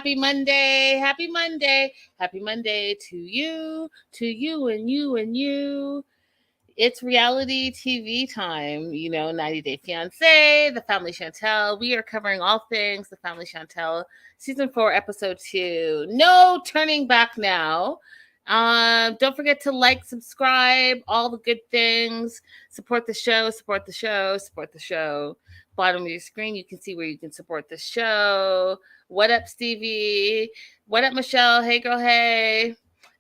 happy Monday. Happy Monday. Happy Monday to you, and you, and you. It's reality TV time, 90 Day Fiancé, The Family Chantel. We are covering all things The Family Chantel, Season 4, Episode 2. No turning back now. Don't forget to like, subscribe, all the good things. Support the show, support the show, support the show. Bottom of your screen, you can see where you can support the show. What up, Stevie? What up, Michelle? Hey, girl, hey.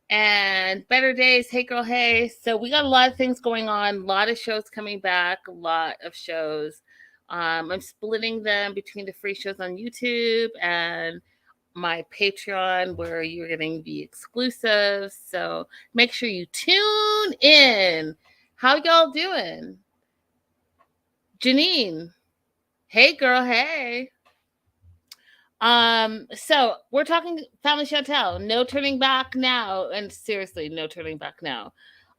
And Better Days, hey girl, hey. So we got a lot of things going on, a lot of shows coming back, a lot of shows. I'm splitting them between the free shows on YouTube and my Patreon, where you're getting the exclusives. So make sure you tune in. How y'all doing? Janine, hey girl, hey. So we're talking Family Chantel, no turning back now. And seriously, no turning back now.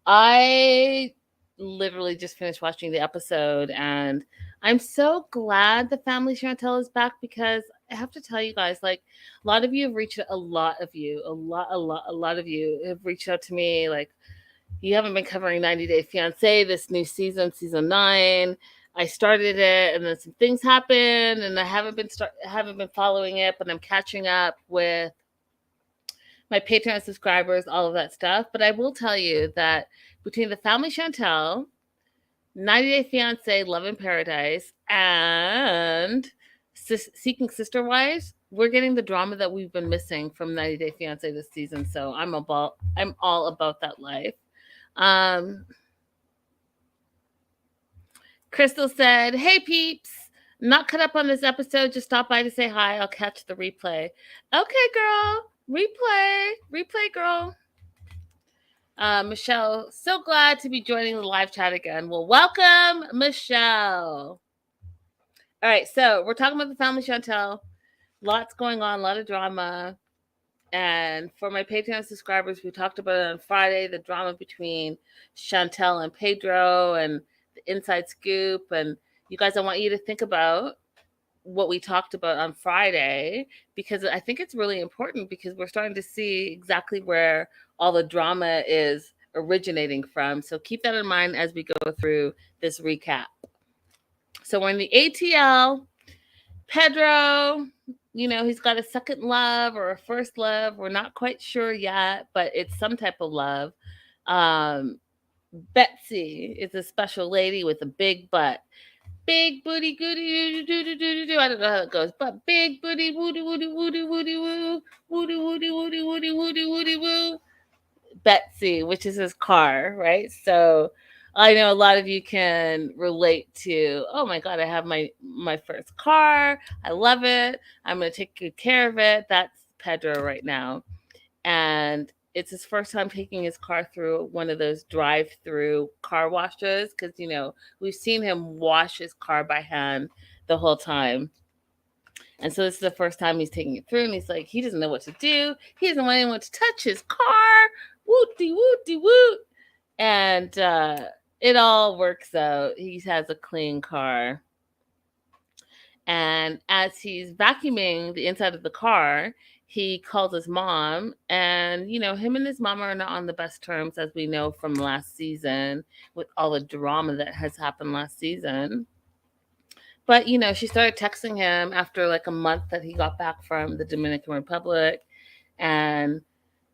I literally just finished watching the episode and I'm so glad the Family Chantel is back, because I have to tell you guys, like, a lot of you have reached out, a lot of you have reached out to me, like, you haven't been covering 90 Day Fiancé this new season 9. I started it, and then some things happened, and I haven't been following it, but I'm catching up with my Patreon subscribers, all of that stuff. But I will tell you that between the Family Chantel, 90 Day Fiancé, Love in Paradise, and Seeking Sister Wives, we're getting the drama that we've been missing from 90 Day Fiancé this season. So I'm all about that life. Crystal said, hey peeps, not caught up on this episode, just stop by to say hi. I'll catch the replay. Okay, girl. Replay, girl. Michelle, so glad to be joining the live chat again. Well, welcome, Michelle. All right, so we're talking about the Family Chantel. Lots going on, a lot of drama. And for my Patreon subscribers, we talked about it on Friday, the drama between Chantel and Pedro and the inside scoop. And you guys, I want you to think about what we talked about on Friday, because I think it's really important, because we're starting to see exactly where all the drama is originating from. So keep that in mind as we go through this recap. So we're in the ATL. Pedro, he's got a second love or a first love. We're not quite sure yet, but it's some type of love. Betsy is a special lady with a big butt. Big booty goody doo. I don't know how it goes, but big booty woody woody woody woody woo. Woody woody woody woody woody woody woo. Betsy, which is his car, right? So I know a lot of you can relate to, oh my God, I have my first car. I love it. I'm going to take good care of it. That's Pedro right now. And it's his first time taking his car through one of those drive-through car washes, because, we've seen him wash his car by hand the whole time. And so this is the first time he's taking it through, and he's like, he doesn't know what to do. He doesn't want anyone to touch his car. Wooty, wooty, woot. And it all works out. He has a clean car. And as he's vacuuming the inside of the car, he calls his mom, and, him and his mom are not on the best terms, as we know from last season, with all the drama that has happened last season. But, she started texting him after like a month that he got back from the Dominican Republic. And,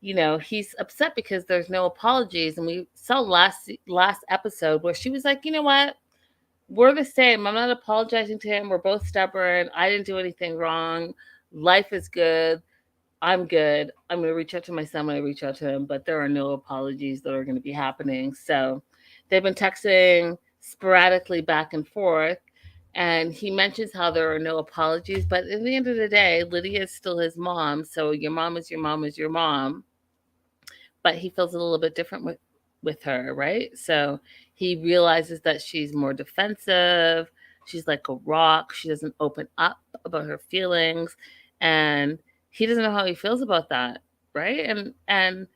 he's upset because there's no apologies. And we saw last episode where she was like, you know what? We're the same. I'm not apologizing to him. We're both stubborn. I didn't do anything wrong. Life is good. I'm good. I'm going to reach out to my son when I reach out to him, but there are no apologies that are going to be happening. So they've been texting sporadically back and forth. And he mentions how there are no apologies, but at the end of the day, Lydia is still his mom. So your mom is your mom is your mom. But he feels a little bit different with her, right? So he realizes that she's more defensive. She's like a rock. She doesn't open up about her feelings. And he doesn't know how he feels about that, right? And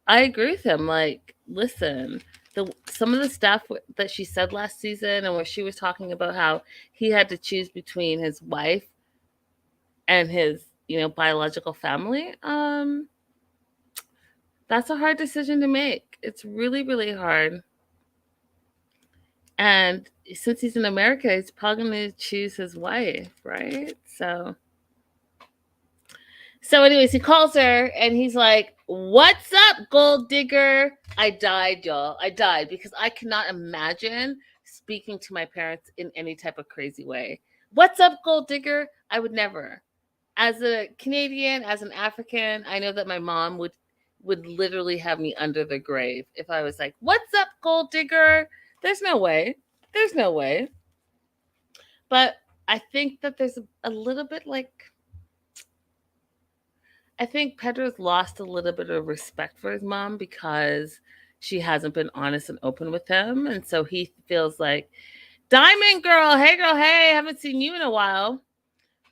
I agree with him. Like, listen, some of the stuff that she said last season, and where she was talking about how he had to choose between his wife and his biological family, that's a hard decision to make. It's really, really hard. And since he's in America, he's probably going to choose his wife, right? So, anyways, he calls her and he's like, "What's up, gold digger?" I died, y'all. I died because I cannot imagine speaking to my parents in any type of crazy way. "What's up, gold digger?" I would never. As a Canadian, as an African, I know that my mom would literally have me under the grave if I was like, "What's up, gold digger?" There's no way. There's no way. But I think that there's a little bit like, I think Pedro's lost a little bit of respect for his mom because she hasn't been honest and open with him. And so he feels like, "Diamond girl, hey, haven't seen you in a while."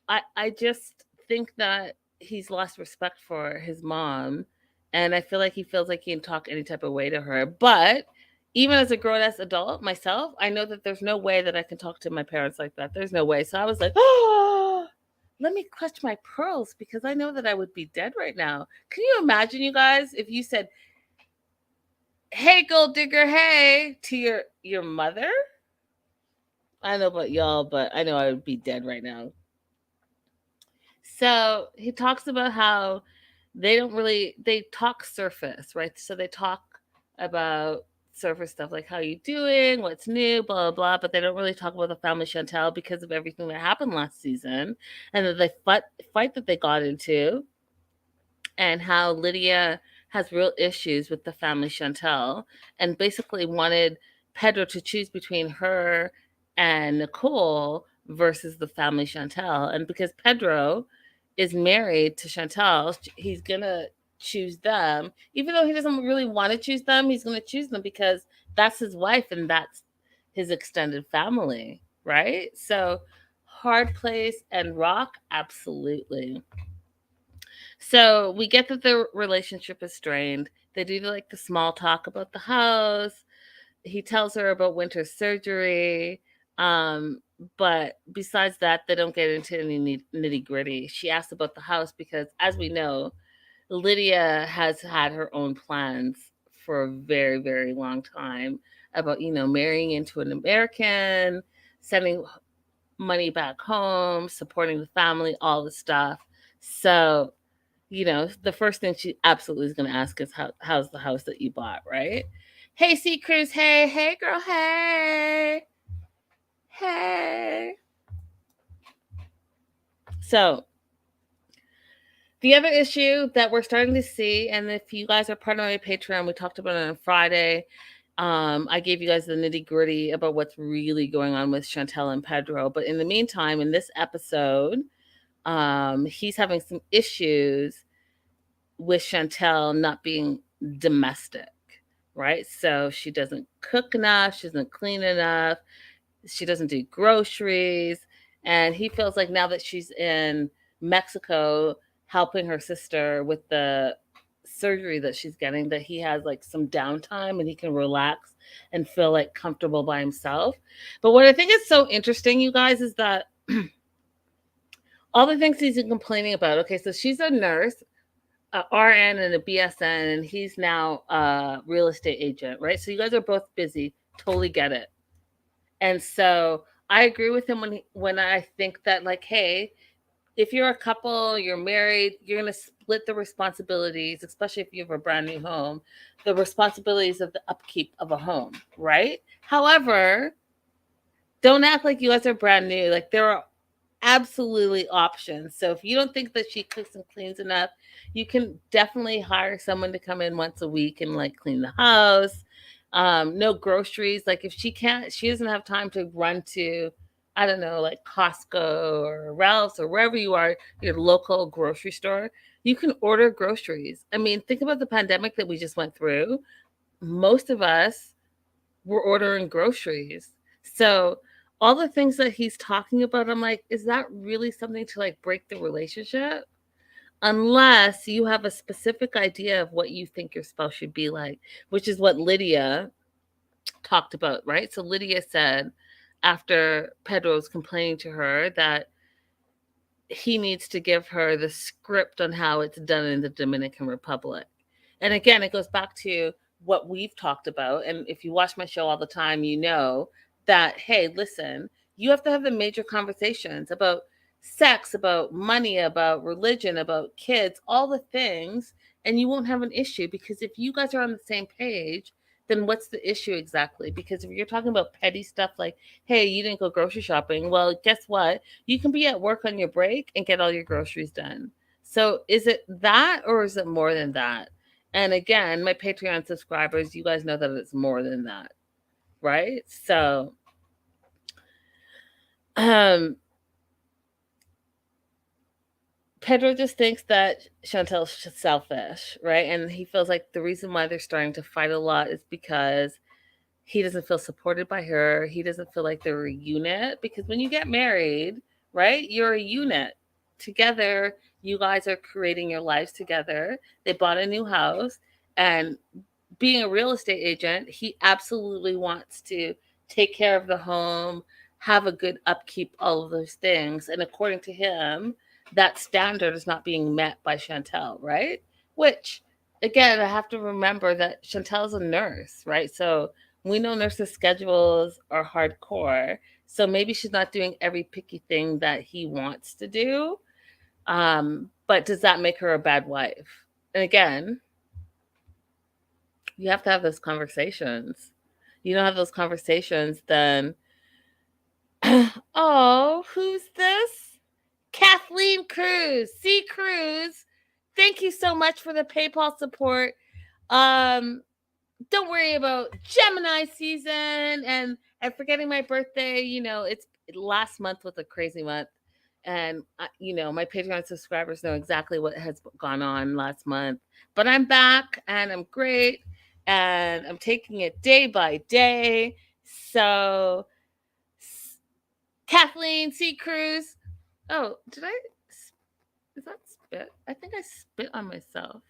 I just think that he's lost respect for his mom. And I feel like he feels like he can talk any type of way to her. But even as a grown ass adult myself, I know that there's no way that I can talk to my parents like that. There's no way. So I was like, "Oh, let me clutch my pearls because I know that I would be dead right now." Can you imagine, you guys, if you said, "Hey, gold digger, hey," to your mother? I don't know about y'all, but I know I would be dead right now. So he talks about how they talk surface, right? So they talk about surface stuff like, "How you doing? What's new?" Blah blah blah. But they don't really talk about the family Chantel because of everything that happened last season, and the fight that they got into, and how Lydia has real issues with the family Chantel, and basically wanted Pedro to choose between her and Nicole versus the family Chantel. And because Pedro is married to Chantel, he's gonna choose them, even though he doesn't really want to choose them. He's gonna choose them because that's his wife and that's his extended family, right? So, hard place and rock, absolutely. So we get that the relationship is strained. They do like the small talk about the house. He tells her about Winter's surgery. Um, but besides that, they don't get into any nitty gritty. She asks about the house because, as we know, Lydia has had her own plans for a very, very long time about, marrying into an American, sending money back home, supporting the family, all the stuff. So the first thing she absolutely is going to ask is, how's the house that you bought, right? "Hey, Sea Cruise. Hey, girl. Hey. So, the other issue that we're starting to see, and if you guys are part of my Patreon, we talked about it on Friday. I gave you guys the nitty gritty about what's really going on with Chantel and Pedro. But in the meantime, in this episode, he's having some issues with Chantel not being domestic, right? So she doesn't cook enough, she doesn't clean enough, she doesn't do groceries. And he feels like now that she's in Mexico helping her sister with the surgery that she's getting, that he has like some downtime and he can relax and feel like comfortable by himself. But what I think is so interesting, you guys, is that all the things he's been complaining about. Okay, so she's a nurse, a RN and a BSN, and he's now a real estate agent, right? So you guys are both busy. Totally get it. And so I agree with him when I think that, like, hey, if you're a couple, you're married, you're gonna split the responsibilities, especially if you have a brand new home, the responsibilities of the upkeep of a home, right? However, don't act like you guys are brand new. Like, there are absolutely options. So if you don't think that she cooks and cleans enough, you can definitely hire someone to come in once a week and like clean the house. No groceries. Like, if she doesn't have time to run to, I don't know, like Costco or Ralph's or wherever you are, your local grocery store, you can order groceries. I mean, think about the pandemic that we just went through. Most of us were ordering groceries. So all the things that he's talking about, I'm like, is that really something to like break the relationship? Unless you have a specific idea of what you think your spouse should be like, which is what Lydia talked about, right? So Lydia said after Pedro was complaining to her that he needs to give her the script on how it's done in the Dominican Republic. And again, it goes back to what we've talked about. And if you watch my show all the time, you know that, hey, listen, you have to have the major conversations about sex, about money, about religion, about kids, all the things, and you won't have an issue because if you guys are on the same page, then what's the issue exactly? Because if you're talking about petty stuff like, hey, you didn't go grocery shopping, well, guess what? You can be at work on your break and get all your groceries done. So is it that or is it more than that? And again, my Patreon subscribers, you guys know that it's more than that, right? So um Pedro just thinks that Chantel's selfish, right? And he feels like the reason why they're starting to fight a lot is because he doesn't feel supported by her. He doesn't feel like they're a unit because when you get married, right, you're a unit. Together, you guys are creating your lives together. They bought a new house, and being a real estate agent, he absolutely wants to take care of the home, have a good upkeep, all of those things. And according to him, that standard is not being met by Chantel, right? Which, again, I have to remember that Chantel's a nurse, right? So we know nurses' schedules are hardcore. So maybe she's not doing every picky thing that he wants to do. But does that make her a bad wife? And again, you have to have those conversations. You don't have those conversations, then, oh, who's this? Kathleen Cruz. C. Cruz. Thank you so much for the PayPal support. Um, don't worry about Gemini season and forgetting my birthday. You know, it's last month was a crazy month, and you know my Patreon subscribers know exactly what has gone on last month. But I'm back and I'm great, and I'm taking it day by day. So, Kathleen C. Cruz. Oh, did I? Is that spit? I think I spit on myself.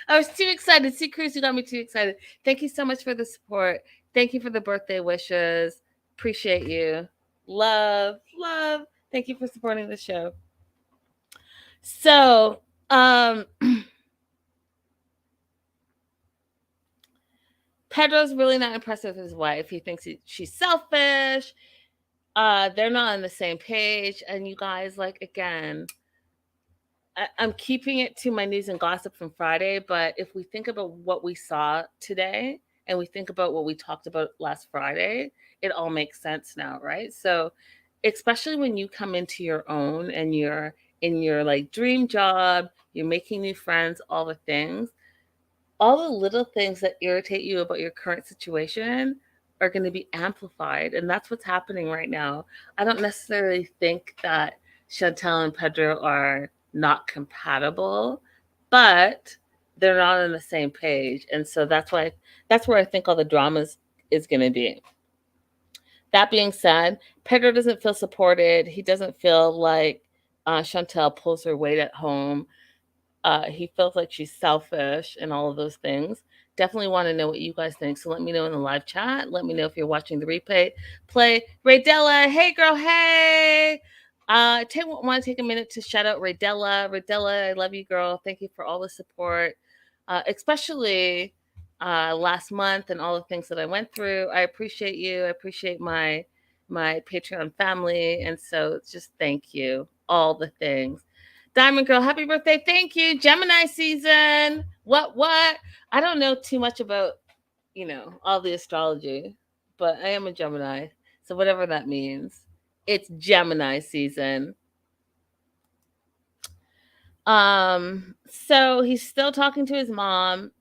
I was too excited. See, Cruz, you got me too excited. Thank you so much for the support. Thank you for the birthday wishes. Appreciate you. Love, love. Thank you for supporting the show. So, Pedro's really not impressed with his wife. He thinks she's selfish. They're not on the same page. And you guys, like, again, I'm keeping it to my news and gossip from Friday, but if we think about what we saw today and we think about what we talked about last Friday, it all makes sense now, right? So, especially when you come into your own and you're in your like dream job, you're making new friends, all the things, all the little things that irritate you about your current situation are going to be amplified. And that's what's happening right now. I don't necessarily think that Chantel and Pedro are not compatible, but they're not on the same page. And so that's where I think all the dramas is going to be. That being said, Pedro doesn't feel supported. He doesn't feel like Chantel pulls her weight at home. He feels like she's selfish and all of those things. Definitely want to know what you guys think. So let me know in the live chat. Let me know if you're watching the replay. Play Raydella. Hey, girl. Hey. I want to take a minute to shout out Raydella. Raydella, I love you, girl. Thank you for all the support, especially last month and all the things that I went through. I appreciate you. I appreciate my Patreon family, and so just thank you. All the things. Diamond Girl, happy birthday. Thank you. Gemini season. What? I don't know too much about, all the astrology, but I am a Gemini. So whatever that means, it's Gemini season. So he's still talking to his mom.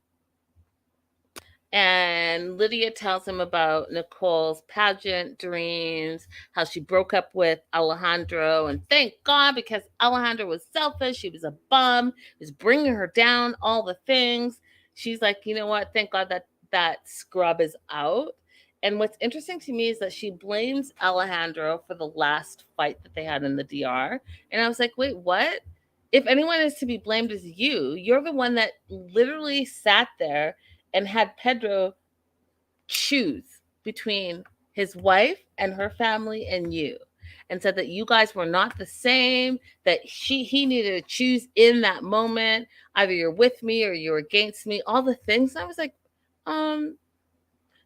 And Lydia tells him about Nicole's pageant dreams, how she broke up with Alejandro. And thank God, because Alejandro was selfish. She was a bum, was bringing her down, all the things. She's like, you know what? Thank God that scrub is out. And what's interesting to me is that she blames Alejandro for the last fight that they had in the DR. And I was like, wait, what? If anyone is to be blamed, is you. You're the one that literally sat there and had Pedro choose between his wife and her family and you. and said that you guys were not the same, that he needed to choose in that moment, either you're with me or you're against me, all the things. And I was like,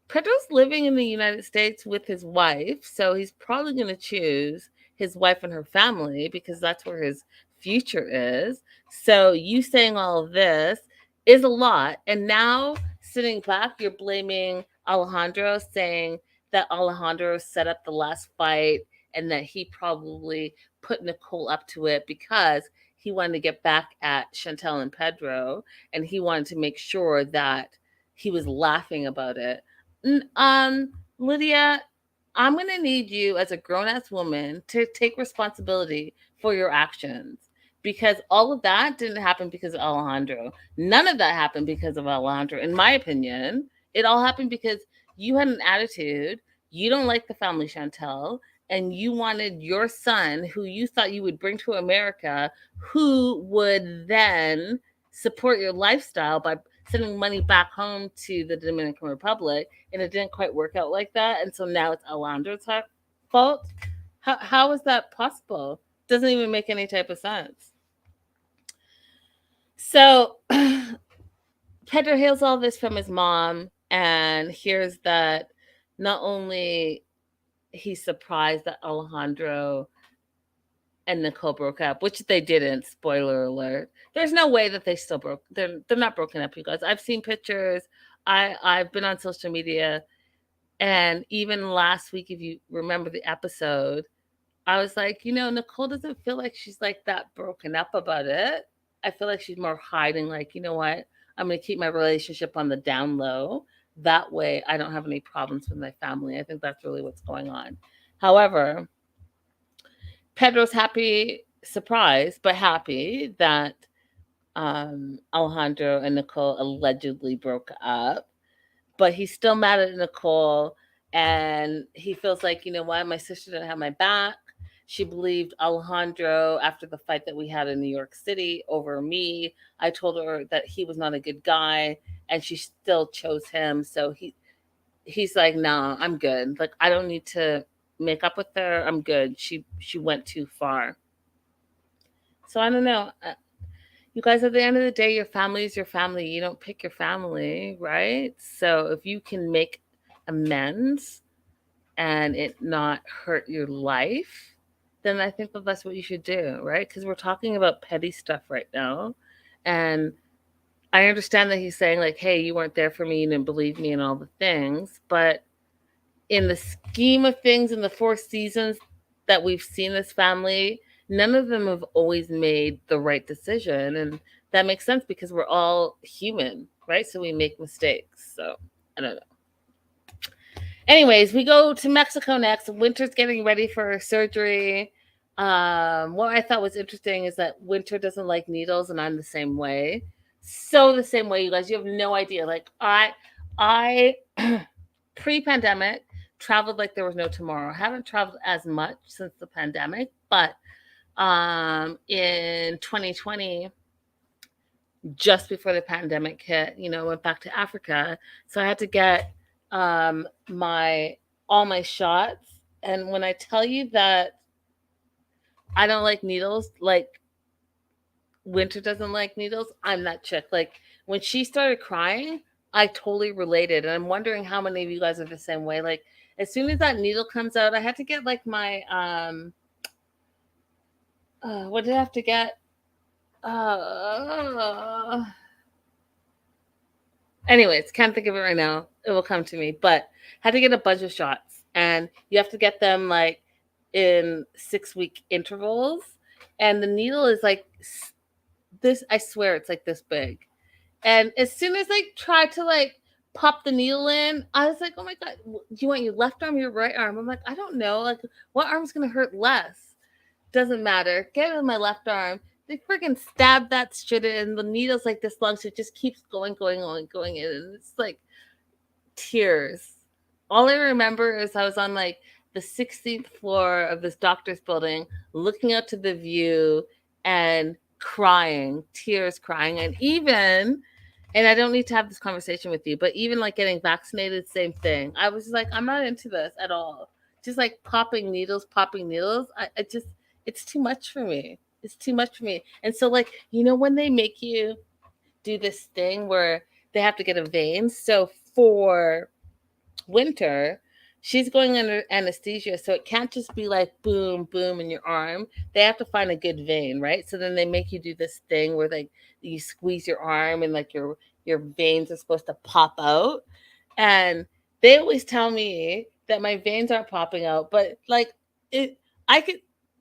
Pedro's living in the United States with his wife, so he's probably going to choose his wife and her family because that's where his future is. So you saying all of this is a lot. And now sitting back, you're blaming Alejandro, saying that Alejandro set up the last fight and that he probably put Nicole up to it because he wanted to get back at Chantel and Pedro, and he wanted to make sure that he was laughing about it. Lydia, I'm going to need you as a grown ass woman to take responsibility for your actions because all of that didn't happen because of Alejandro. None of that happened because of Alejandro, in my opinion. It all happened because you had an attitude. You don't like the family Chantel, and you wanted your son, who you thought you would bring to America, who would then support your lifestyle by sending money back home to the Dominican Republic, and it didn't quite work out like that. And so now it's Alejandro's fault. How is that possible? Doesn't even make any type of sense. So Pedro hears all this from his mom and hears that not only he's surprised that Alejandro and Nicole broke up, which they didn't. Spoiler alert. There's no way that they still broke. They're not broken up, you guys. I've seen pictures. I've been on social media, and even last week, if you remember the episode, I was like, Nicole doesn't feel like she's like that broken up about it. I feel like she's more hiding. Like, you know what? I'm going to keep my relationship on the down low. That way, I don't have any problems with my family. I think that's really what's going on. However, Pedro's surprised, but happy that Alejandro and Nicole allegedly broke up. But he's still mad at Nicole, and he feels like, you know what, my sister didn't have my back. She believed Alejandro after the fight that we had in New York City over me. I told her that he was not a good guy, and she still chose him. So he's like, nah, I'm good. Like, I don't need to make up with her. I'm good. She went too far. So I don't know. You guys, at the end of the day, your family is your family. You don't pick your family, right? So if you can make amends and it not hurt your life, then I think that that's what you should do, right? Because we're talking about petty stuff right now. And I understand that he's saying, like, hey, you weren't there for me, you didn't believe me and all the things. But in the scheme of things, in the 4 seasons that we've seen this family, none of them have always made the right decision. And that makes sense because we're all human, right? So we make mistakes. So I don't know. Anyways, we go to Mexico next. Winter's getting ready for her surgery. What I thought was interesting is that Winter doesn't like needles, and I'm the same way. So the same way, you guys. You have no idea. Like I pre-pandemic traveled like there was no tomorrow. I haven't traveled as much since the pandemic, but in 2020, just before the pandemic hit, went back to Africa. So I had to get all my shots. And when I tell you that I don't like needles, like Winter doesn't like needles, I'm that chick. Like when she started crying, I totally related. And I'm wondering how many of you guys are the same way. Like as soon as that needle comes out, I had to get like my what did I have to get? Anyways, can't think of it right now. It will come to me. But had to get a bunch of shots, and you have to get them like in 6-week intervals. And the needle is like this. I swear, it's like this big. And as soon as I tried to like pop the needle in, I was like, oh my God, do you want your left arm, your right arm? I'm like, I don't know. Like, what arm's going to hurt less? Doesn't matter. Get it in my left arm. They freaking stab that shit in. The needle's like this long, so it just keeps going in. And it's like tears. All I remember is I was on like the 16th floor of this doctor's building, looking out to the view and crying, tears crying. And I don't need to have this conversation with you, but even like getting vaccinated, same thing. I was like, I'm not into this at all. just like popping needles, popping needles. I just, it's too much for me. It's too much for me. And so, like, when they make you do this thing where they have to get a vein. So for Winter, she's going under anesthesia, so it can't just be like boom, boom in your arm. They have to find a good vein, right? So then they make you do this thing where like you squeeze your arm and like your veins are supposed to pop out. And they always tell me that my veins aren't popping out, but like it, I could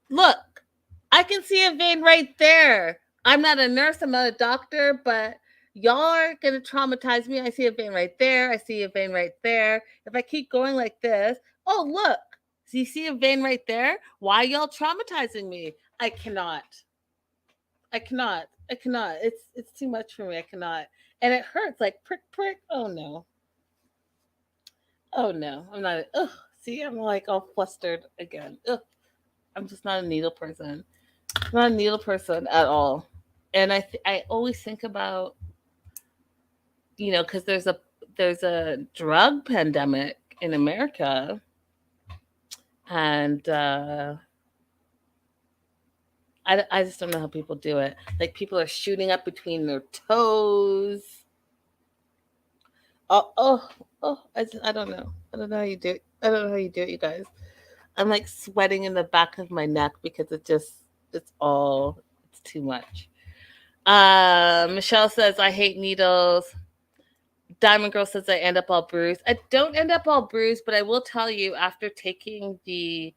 look, I can see a vein right there. I'm not a nurse, I'm not a doctor, but y'all are gonna traumatize me. I see a vein right there. I see a vein right there. If I keep going like this, oh look, so you see a vein right there? Why y'all traumatizing me? I cannot. I cannot. I cannot. It's too much for me. I cannot. And it hurts like prick prick. Oh no. Oh no. I'm not. Ugh. See, I'm like all flustered again. Ugh. I'm just not a needle person. I'm not a needle person at all. And I always think about, because there's a drug pandemic in America, and I just don't know how people do it. Like people are shooting up between their toes. Oh, oh, oh! I don't know. I don't know how you do it. I don't know how you do it, you guys. I'm like sweating in the back of my neck because it's too much. Michelle says I hate needles. Diamond Girl says I end up all bruised. I don't end up all bruised, but I will tell you after taking the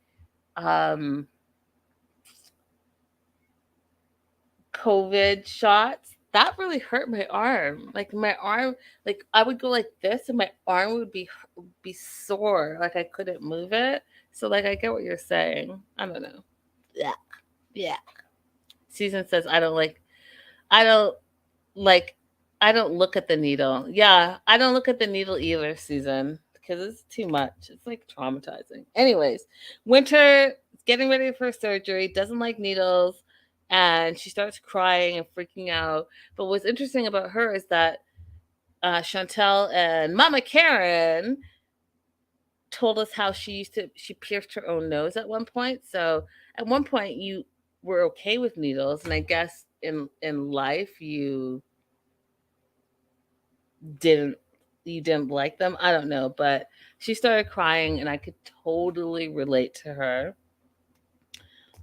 um, COVID shots, that really hurt my arm. Like my arm, like I would go like this, and my arm would be sore, like I couldn't move it. So like I get what you're saying. I don't know. Yeah, yeah. Susan says I don't like I don't look at the needle. Yeah, I don't look at the needle either, Susan, because it's too much. It's like traumatizing. Anyways, Winter is getting ready for surgery, doesn't like needles, and she starts crying and freaking out. But what's interesting about her is that Chantel and Mama Karen told us how she pierced her own nose at one point. So at one point you were okay with needles, and I guess in life didn't you didn't like them. I don't know, but she started crying, and I could totally relate to her.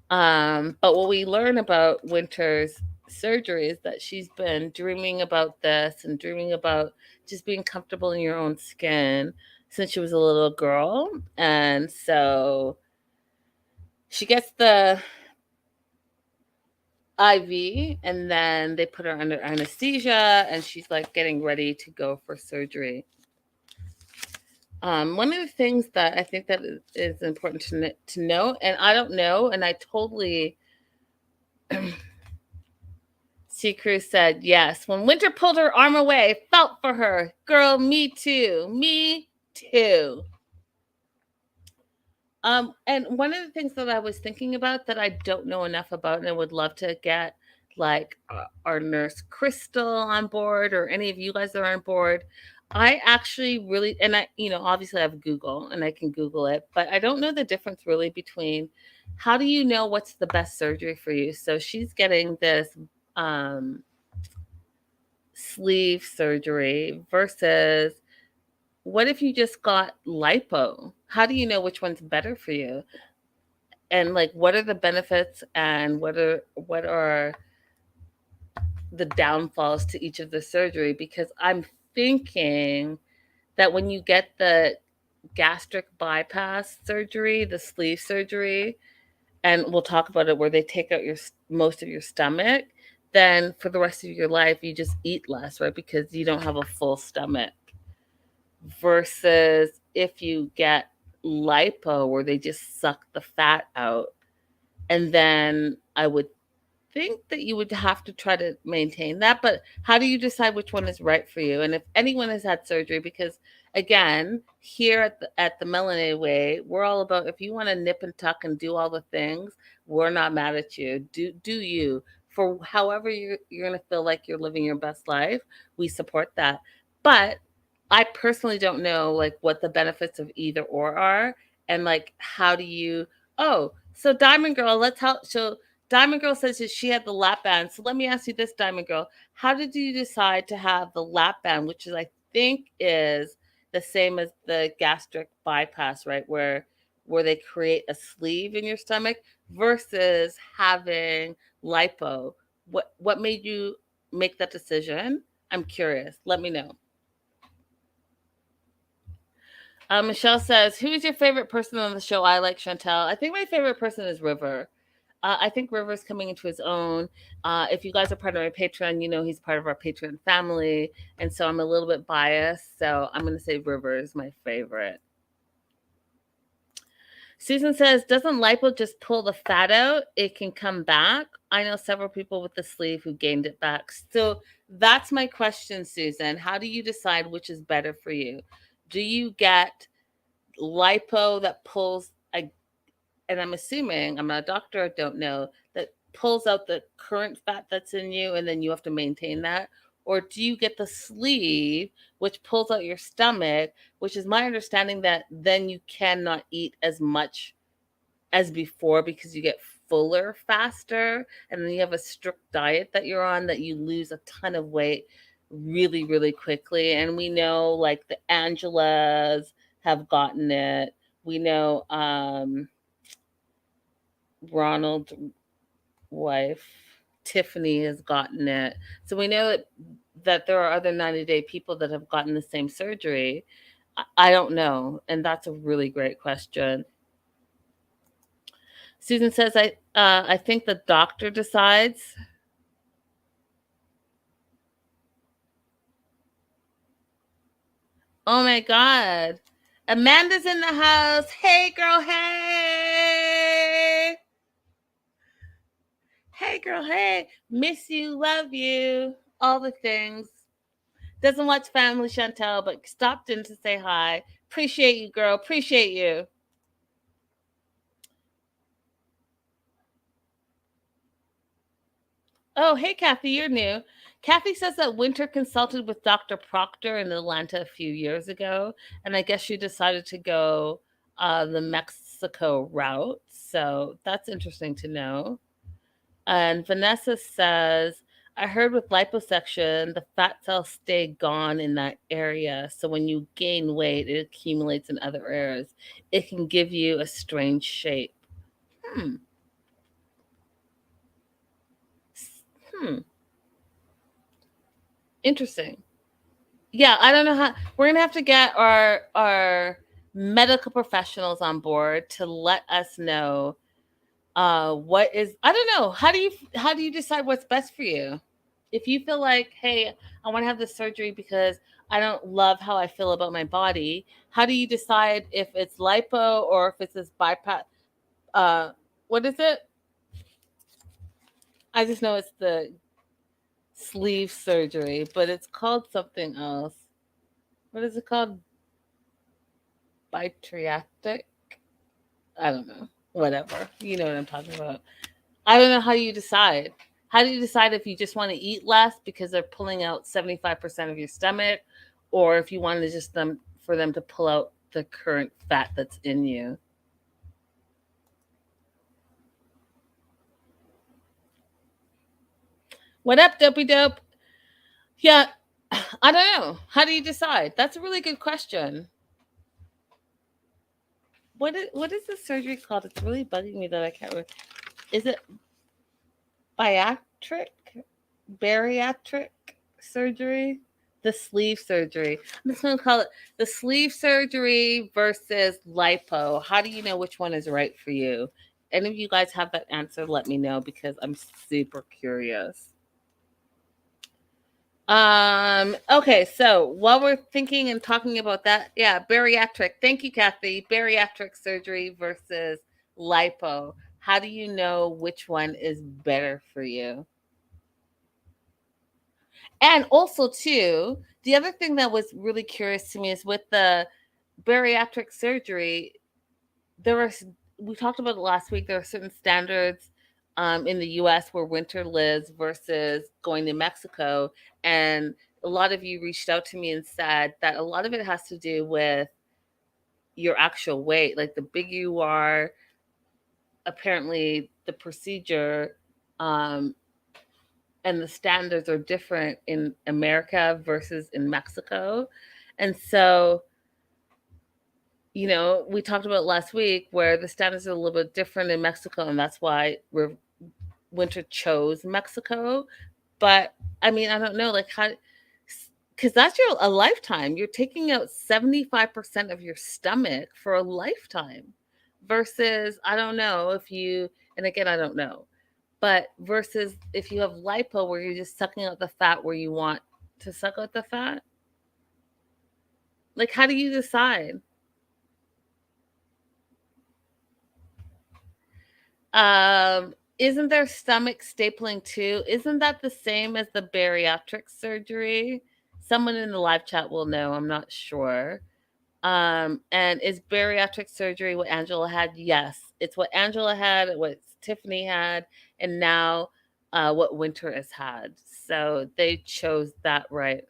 But what we learn about Winter's surgery is that she's been dreaming about this and dreaming about just being comfortable in your own skin since she was a little girl. And so she gets the IV, and then they put her under anesthesia, and she's like getting ready to go for surgery. One of the things that I think that is important to know, and I don't know, and I totally C. Cruz said, yes. When Winter pulled her arm away, felt for her. Girl, me too. Me too. And one of the things that I was thinking about that I don't know enough about, and I would love to get like our nurse Crystal on board, or any of you guys that are on board. I actually really, and obviously I have Google and I can Google it, but I don't know the difference really between how do you know what's the best surgery for you. So she's getting this um, sleeve surgery versus what if you just got lipo? How do you know which one's better for you? And like what are the benefits, and what are the downfalls to each of the surgery? Because I'm thinking that when you get the gastric bypass surgery, the sleeve surgery, and we'll talk about it, where they take out most of your stomach, then for the rest of your life you just eat less, right? Because you don't have a full stomach. Versus if you get lipo, where they just suck the fat out, and then I would think that you would have to try to maintain that. But how do you decide which one is right for you? And if anyone has had surgery, because again, here at the Melanated Way, we're all about, if you want to nip and tuck and do all the things, we're not mad at you. Do you, for however you're gonna feel like you're living your best life, we support that. But I personally don't know like what the benefits of either or are. And like, how do you? Oh, so Diamond Girl, let's help. So Diamond Girl says that she had the lap band. So let me ask you this, Diamond Girl: how did you decide to have the lap band, which is I think is the same as the gastric bypass, right? Where they create a sleeve in your stomach versus having lipo. What made you make that decision? I'm curious. Let me know. Michelle says, "Who is your favorite person on the show?" I like Chantel. I think my favorite person is River. I think River's coming into his own. If you guys are part of my Patreon, you know he's part of our Patreon family, and so I'm a little bit biased. So I'm going to say River is my favorite. Susan says, "Doesn't lipo just pull the fat out? It can come back." I know several people with the sleeve who gained it back. So that's my question, Susan. How do you decide which is better for you? Do you get lipo that pulls and I'm assuming, I'm not a doctor, I don't know, that pulls out the current fat that's in you and then you have to maintain that? Or do you get the sleeve, which pulls out your stomach, which is my understanding that then you cannot eat as much as before because you get fuller faster, and then you have a strict diet that you're on that you lose a ton of weight really, really quickly. And we know like the Angelas have gotten it. We know Ronald's wife, Tiffany, has gotten it. So we know that there are other 90-day people that have gotten the same surgery. I don't know. And that's a really great question. Susan says, I think the doctor decides. Oh my God. Amanda's in the house. Hey, girl. Hey. Hey, girl. Hey. Miss you. Love you. All the things. Doesn't watch Family Chantel, but stopped in to say hi. Appreciate you, girl. Appreciate you. Oh, hey, Kathy, you're new. Kathy says that Winter consulted with Dr. Proctor in Atlanta a few years ago, and I guess she decided to go the Mexico route. So that's interesting to know. And Vanessa says, I heard with liposuction, the fat cells stay gone in that area. So when you gain weight, it accumulates in other areas. It can give you a strange shape. Hmm. Hmm. Interesting. Yeah, I don't know how we're gonna have to get our medical professionals on board to let us know what is I don't know. How do you decide what's best for you? If you feel like, hey, I want to have this surgery because I don't love how I feel about my body, how do you decide if it's lipo or if it's this bypass what is it? I just know it's the sleeve surgery, but it's called something else. What is it called? Bitriatic? I don't know. Whatever. You know what I'm talking about. I don't know how you decide. How do you decide if you just want to eat less because they're pulling out 75% of your stomach, or if you wanted just them for them to pull out the current fat that's in you? What up, dopey dope? Yeah, I don't know. How do you decide? That's a really good question. What is the surgery called? It's really bugging me that I can't remember. Is it bariatric? Bariatric surgery? The sleeve surgery. I'm just going to call it the sleeve surgery versus lipo. How do you know which one is right for you? Any of you guys have that answer? Let me know because I'm super curious. Okay, so while we're thinking and talking about that, yeah, bariatric. Thank you, Kathy. Bariatric surgery versus lipo. How do you know which one is better for you? And also, too, the other thing that was really curious to me is with the bariatric surgery, there are, we talked about it last week, there are certain standards in the US where winter lives versus going to Mexico. And a lot of you reached out to me and said that a lot of it has to do with your actual weight. Like the bigger you are, apparently the procedure and the standards are different in America versus in Mexico. And so, we talked about last week where the standards are a little bit different in Mexico, and that's why Winter chose Mexico. But I mean, I don't know, like how, because that's a lifetime. You're taking out 75% of your stomach for a lifetime, versus I don't know if you, and again I don't know, but versus if you have lipo where you're just sucking out the fat where you want to suck out the fat. Like, how do you decide? Isn't there stomach stapling too? Isn't that the same as the bariatric surgery? Someone in the live chat will know. I'm not sure. And is bariatric surgery what Angela had? Yes, it's what Angela had, what Tiffany had, and now what Winter has had. So they chose that right.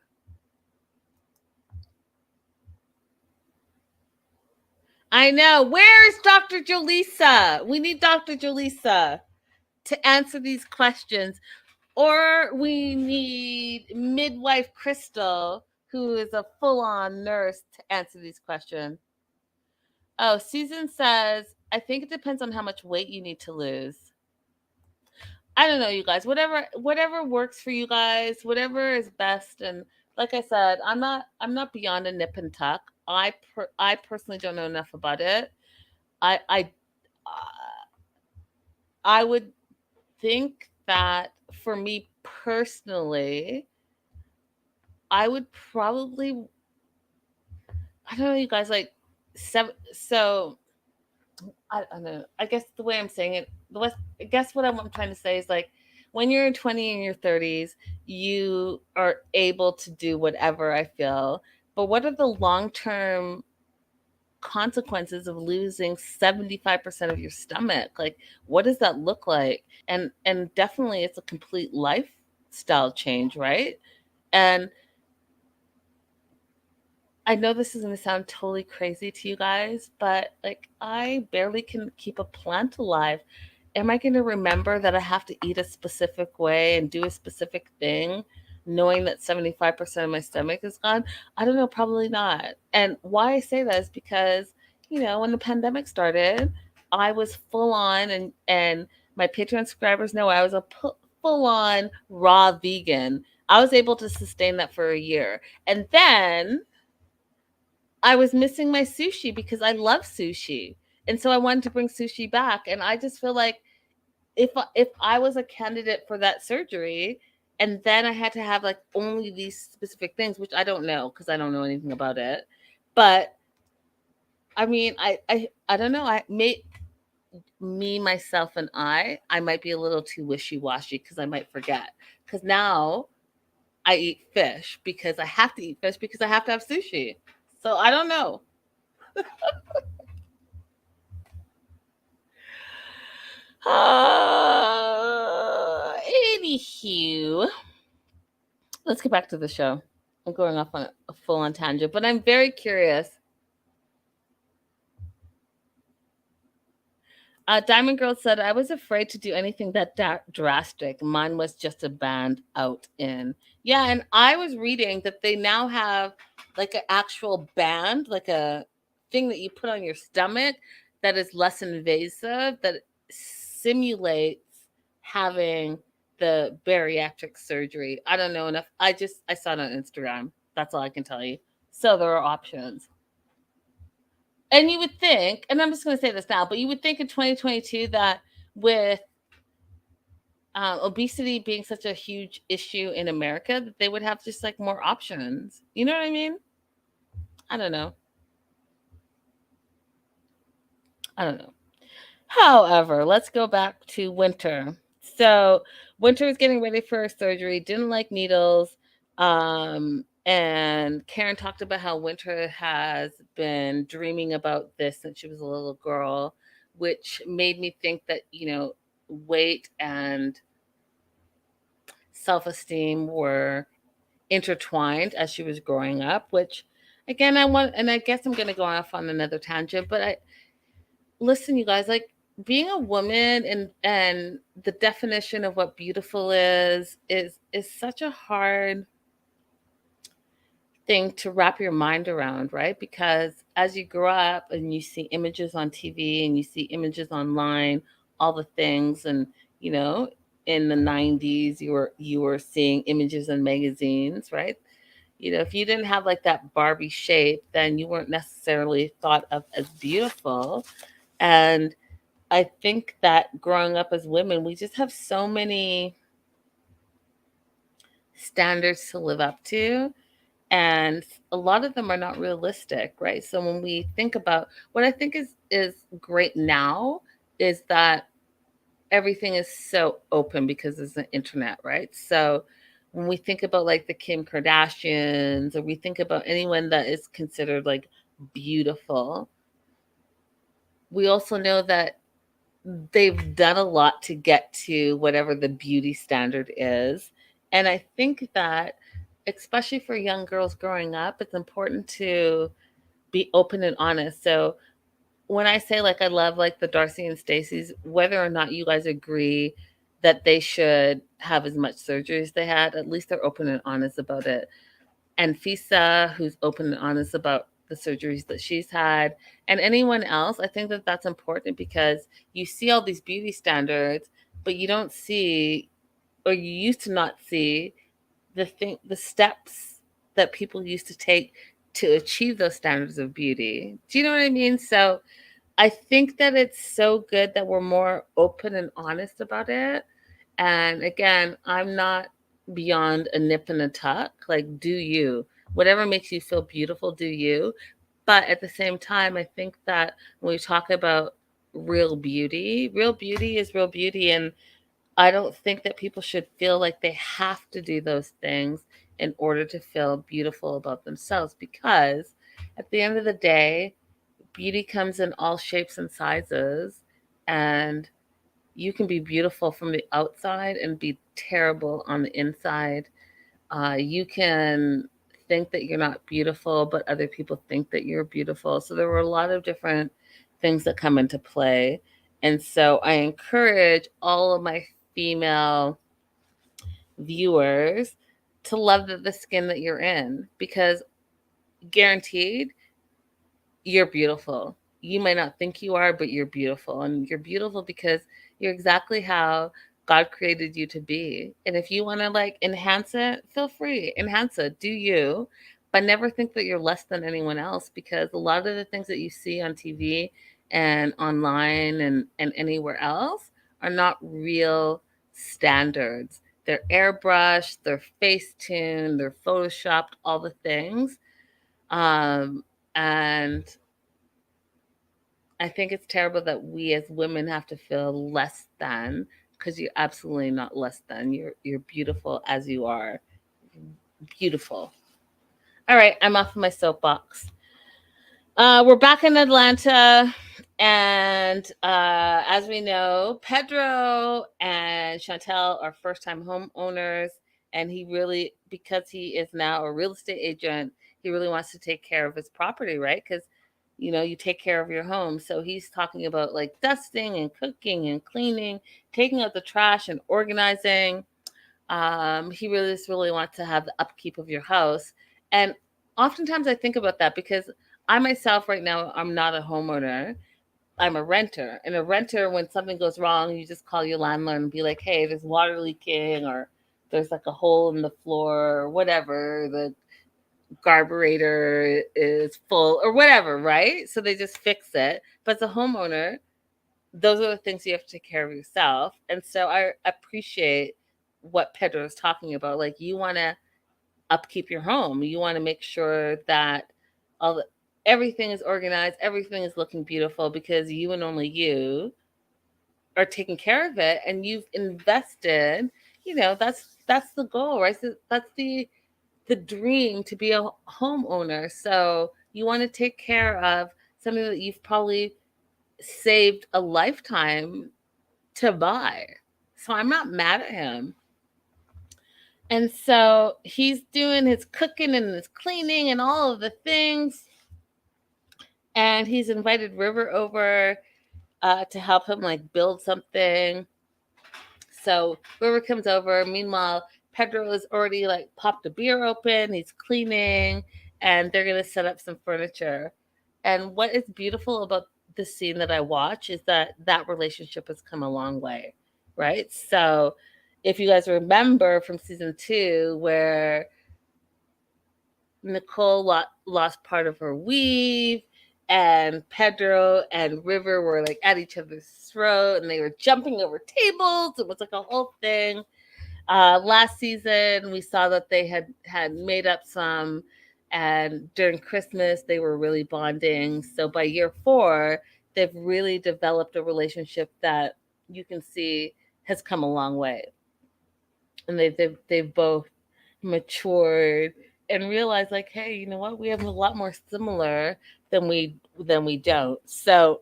I know. Where's Dr. Jolisa? We need Dr. Jolisa to answer these questions. Or we need midwife Crystal, who is a full-on nurse, to answer these questions. Oh, Susan says, I think it depends on how much weight you need to lose. I don't know, you guys. Whatever works for you guys, whatever is best. And like I said, I'm not beyond a nip and tuck. I personally don't know enough about it. I I would think that for me personally, I would probably, I don't know, you guys, like seven. So I don't know. I guess the way I'm saying it, I guess what I'm trying to say is like when you're in 20 and your 30s, you are able to do whatever, I feel. But what are the long term consequences of losing 75% of your stomach? Like, what does that look like? And definitely it's a complete lifestyle change, right? And I know this is going to sound totally crazy to you guys, but like I barely can keep a plant alive. Am I going to remember that I have to eat a specific way and do a specific thing, knowing that 75% of my stomach is gone? I don't know, probably not. And why I say that is because, when the pandemic started, I was full on, and my Patreon subscribers know I was a full on raw vegan. I was able to sustain that for a year. And then I was missing my sushi because I love sushi. And so I wanted to bring sushi back. And I just feel like if I was a candidate for that surgery and then I had to have like only these specific things, which I don't know because I don't know anything about it. But I mean, I don't know. I may me, myself, and I might be a little too wishy-washy because I might forget. Because now I eat fish because I have to eat fish because I have to have sushi. So I don't know. Anywho, let's get back to the show. I'm going off on a full on tangent, but I'm very curious. Diamond Girl said, I was afraid to do anything that drastic. Mine was just a band out in. Yeah, and I was reading that they now have like an actual band, like a thing that you put on your stomach that is less invasive, that simulates having the bariatric surgery. I don't know enough. I saw it on Instagram. That's all I can tell you. So there are options. And you would think, and I'm just going to say this now, but you would think in 2022 that with obesity being such a huge issue in America, that they would have just like more options. You know what I mean? I don't know. I don't know. However, let's go back to Winter. So Winter was getting ready for her surgery, didn't like needles. And Karen talked about how Winter has been dreaming about this since she was a little girl, which made me think that, weight and self esteem were intertwined as she was growing up, which again, I guess I'm gonna go off on another tangent, but I listen, you guys, like being a woman and the definition of what beautiful is such a hard thing to wrap your mind around, right? Because as you grow up and you see images on TV and you see images online, all the things, and you know, in the 90s you were seeing images in magazines, right? You know, if you didn't have like that Barbie shape, then you weren't necessarily thought of as beautiful. And I think that growing up as women, we just have so many standards to live up to, and a lot of them are not realistic, right? So when we think about what I think is great now is that everything is so open because there's the internet, right? So when we think about like the Kim Kardashians, or we think about anyone that is considered like beautiful, we also know that they've done a lot to get to whatever the beauty standard is. And I think that, especially for young girls growing up, it's important to be open and honest. So when I say like I love like the Darcy and Stacey's, whether or not you guys agree that they should have as much surgery as they had, at least they're open and honest about it. And Fisa, who's open and honest about the surgeries that she's had, and anyone else, I think that that's important because you see all these beauty standards, but you don't see, or you used to not see, the steps that people used to take to achieve those standards of beauty. Do you know what I mean? So I think that it's so good that we're more open and honest about it. And again, I'm not beyond a nip and a tuck. Like, do you? Whatever makes you feel beautiful, do you? But at the same time, I think that when we talk about real beauty is real beauty. And I don't think that people should feel like they have to do those things in order to feel beautiful about themselves, because at the end of the day, beauty comes in all shapes and sizes, and you can be beautiful from the outside and be terrible on the inside. You can think that you're not beautiful, but other people think that you're beautiful. So there were a lot of different things that come into play. And so I encourage all of my female viewers to love the skin that you're in, because guaranteed you're beautiful. You might not think you are, but you're beautiful. And you're beautiful because you're exactly how God created you to be. And if you want to like enhance it, feel free, enhance it, do you. But never think that you're less than anyone else, because a lot of the things that you see on TV and online and anywhere else are not real standards. They're airbrushed, they're face tuned, they're photoshopped, all the things. Um, and I think it's terrible that we as women have to feel less than, because you're absolutely not less than. You're beautiful as you are. Beautiful. All right, I'm off of my soapbox. We're back in Atlanta, and as we know, Pedro and Chantel are first-time homeowners, and he really, because he is now a real estate agent, he really wants to take care of his property, right? Because you take care of your home. So he's talking about like dusting and cooking and cleaning, taking out the trash and organizing. He really just really wants to have the upkeep of your house. And oftentimes I think about that because I myself right now, I'm not a homeowner. I'm a renter. And a renter, when something goes wrong, you just call your landlord and be like, hey, there's water leaking, or there's like a hole in the floor, or whatever. The carburetor is full, or whatever, right? So they just fix it. But as a homeowner, those are the things you have to take care of yourself. And so I appreciate what Pedro is talking about. Like, you want to upkeep your home. You want to make sure that all the, everything is organized, everything is looking beautiful, because you and only you are taking care of it, and you've invested. That's the goal, right? So that's the dream, to be a homeowner. So you want to take care of something that you've probably saved a lifetime to buy. So I'm not mad at him. And so he's doing his cooking and his cleaning and all of the things. And he's invited River over to help him like build something. So River comes over. Meanwhile, Pedro has already like popped a beer open. He's cleaning, and they're gonna set up some furniture. And what is beautiful about the scene that I watch is that that relationship has come a long way, right? So if you guys remember from season 2, where Nicole lost part of her weave, and Pedro and River were like at each other's throat, and they were jumping over tables. It was like a whole thing. Last season, we saw that they had made up some, and during Christmas, they were really bonding. So by year 4, they've really developed a relationship that you can see has come a long way, and they've both matured and realized like, hey, you know what, we have a lot more similar than we don't. So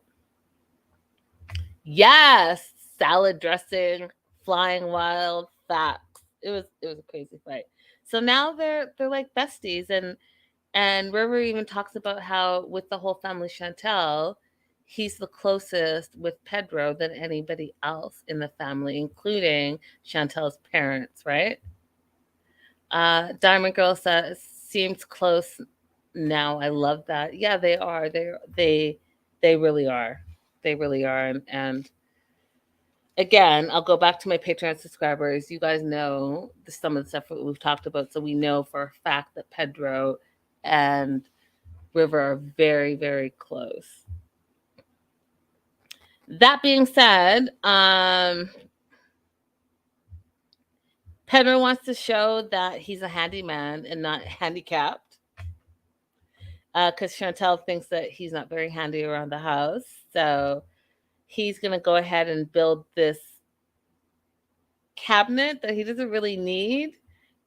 yes, salad dressing, flying wild, facts. It was a crazy fight. So now they're like besties, and River even talks about how with the whole family Chantel, he's the closest with Pedro than anybody else in the family, including Chantel's parents, right? Diamond Girl says seems close now. I love that. Yeah, they are. They really are. They really are. And again, I'll go back to my Patreon subscribers. You guys know some of the stuff that we've talked about, so we know for a fact that Pedro and River are very, very close. That being said, Pedro wants to show that he's a handyman and not handicapped, because Chantel thinks that he's not very handy around the house. So he's going to go ahead and build this cabinet that he doesn't really need,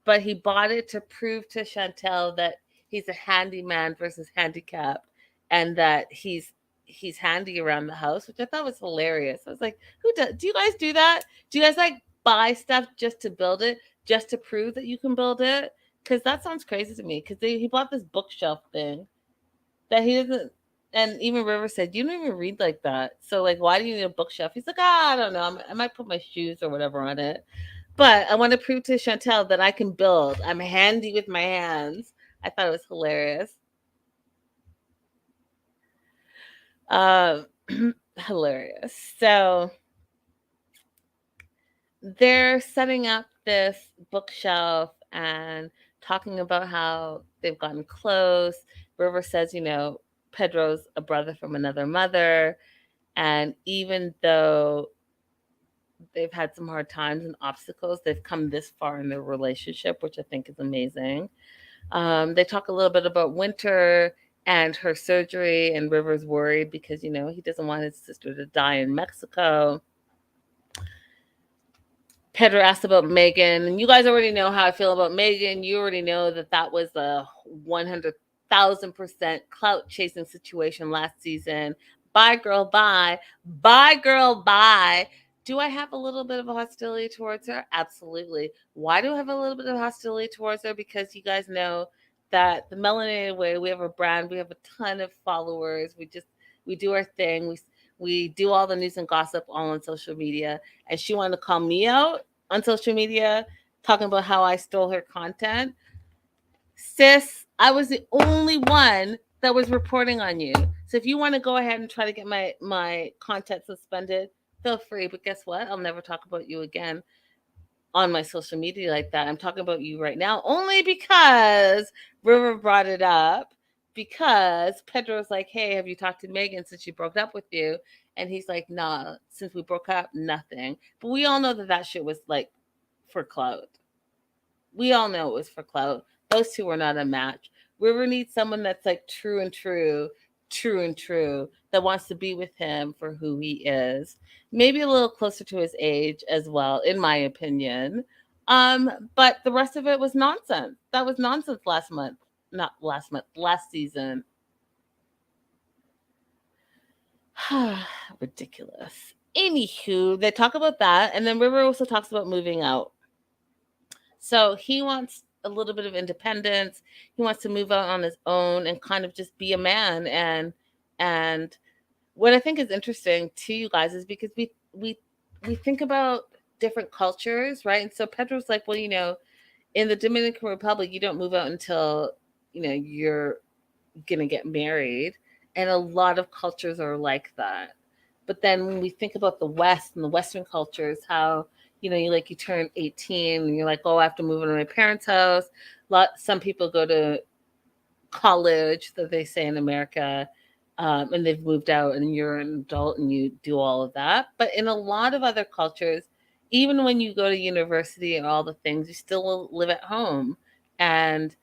but he bought it to prove to Chantel that he's a handyman versus handicapped, and that he's handy around the house, which I thought was hilarious. I was like, who does? Do you guys do that? Do you guys like buy stuff just to build it, just to prove that you can build it? Because that sounds crazy to me. Because he bought this bookshelf thing that he doesn't. And even River said, "You don't even read like that. So like, why do you need a bookshelf?" He's like, I don't know. I might put my shoes or whatever on it, but I want to prove to Chantel that I can build. I'm handy with my hands. I thought it was hilarious. Um, hilarious. So they're setting up this bookshelf and talking about how they've gotten close. River says, Pedro's a brother from another mother. And even though they've had some hard times and obstacles, they've come this far in their relationship, which I think is amazing. They talk a little bit about Winter and her surgery, and River's worried because, he doesn't want his sister to die in Mexico. Pedro asked about Megan, and you guys already know how I feel about Megan. You already know that that was a 100,000% clout chasing situation last season. Bye, girl, bye. Bye, girl, bye. Do I have a little bit of a hostility towards her? Absolutely. Why do I have a little bit of hostility towards her? Because you guys know that the Melanated Way, we have a brand, we have a ton of followers. We do our thing. We do all the news and gossip all on social media, and she wanted to call me out on social media talking about how I stole her content. Sis, I was the only one that was reporting on you. So if you want to go ahead and try to get my content suspended, feel free. But guess what? I'll never talk about you again on my social media like that. I'm talking about you right now only because River brought it up, because Pedro's like, hey, have you talked to Megan since she broke up with you? And he's like, nah, since we broke up, nothing. But we all know that shit was like for clout. We all know it was for clout. Those two were not a match. River needs someone that's like true and true, true and true, that wants to be with him for who he is. Maybe a little closer to his age as well, in my opinion. But the rest of it was nonsense. That was nonsense last month. Not last month, last season. Ridiculous. Anywho, they talk about that, and then River also talks about moving out. So he wants a little bit of independence. He wants to move out on his own and kind of just be a man. And what I think is interesting to you guys is because we think about different cultures, right? And so Pedro's like, well, in the Dominican Republic, you don't move out until you're gonna get married, and a lot of cultures are like that. But then when we think about the West and the Western cultures, how you turn 18 and you're like, oh, I have to move into my parents' house. Some people go to college, that they say in America, and they've moved out, and you're an adult and you do all of that. But in a lot of other cultures, even when you go to university and all the things, you still live at home. And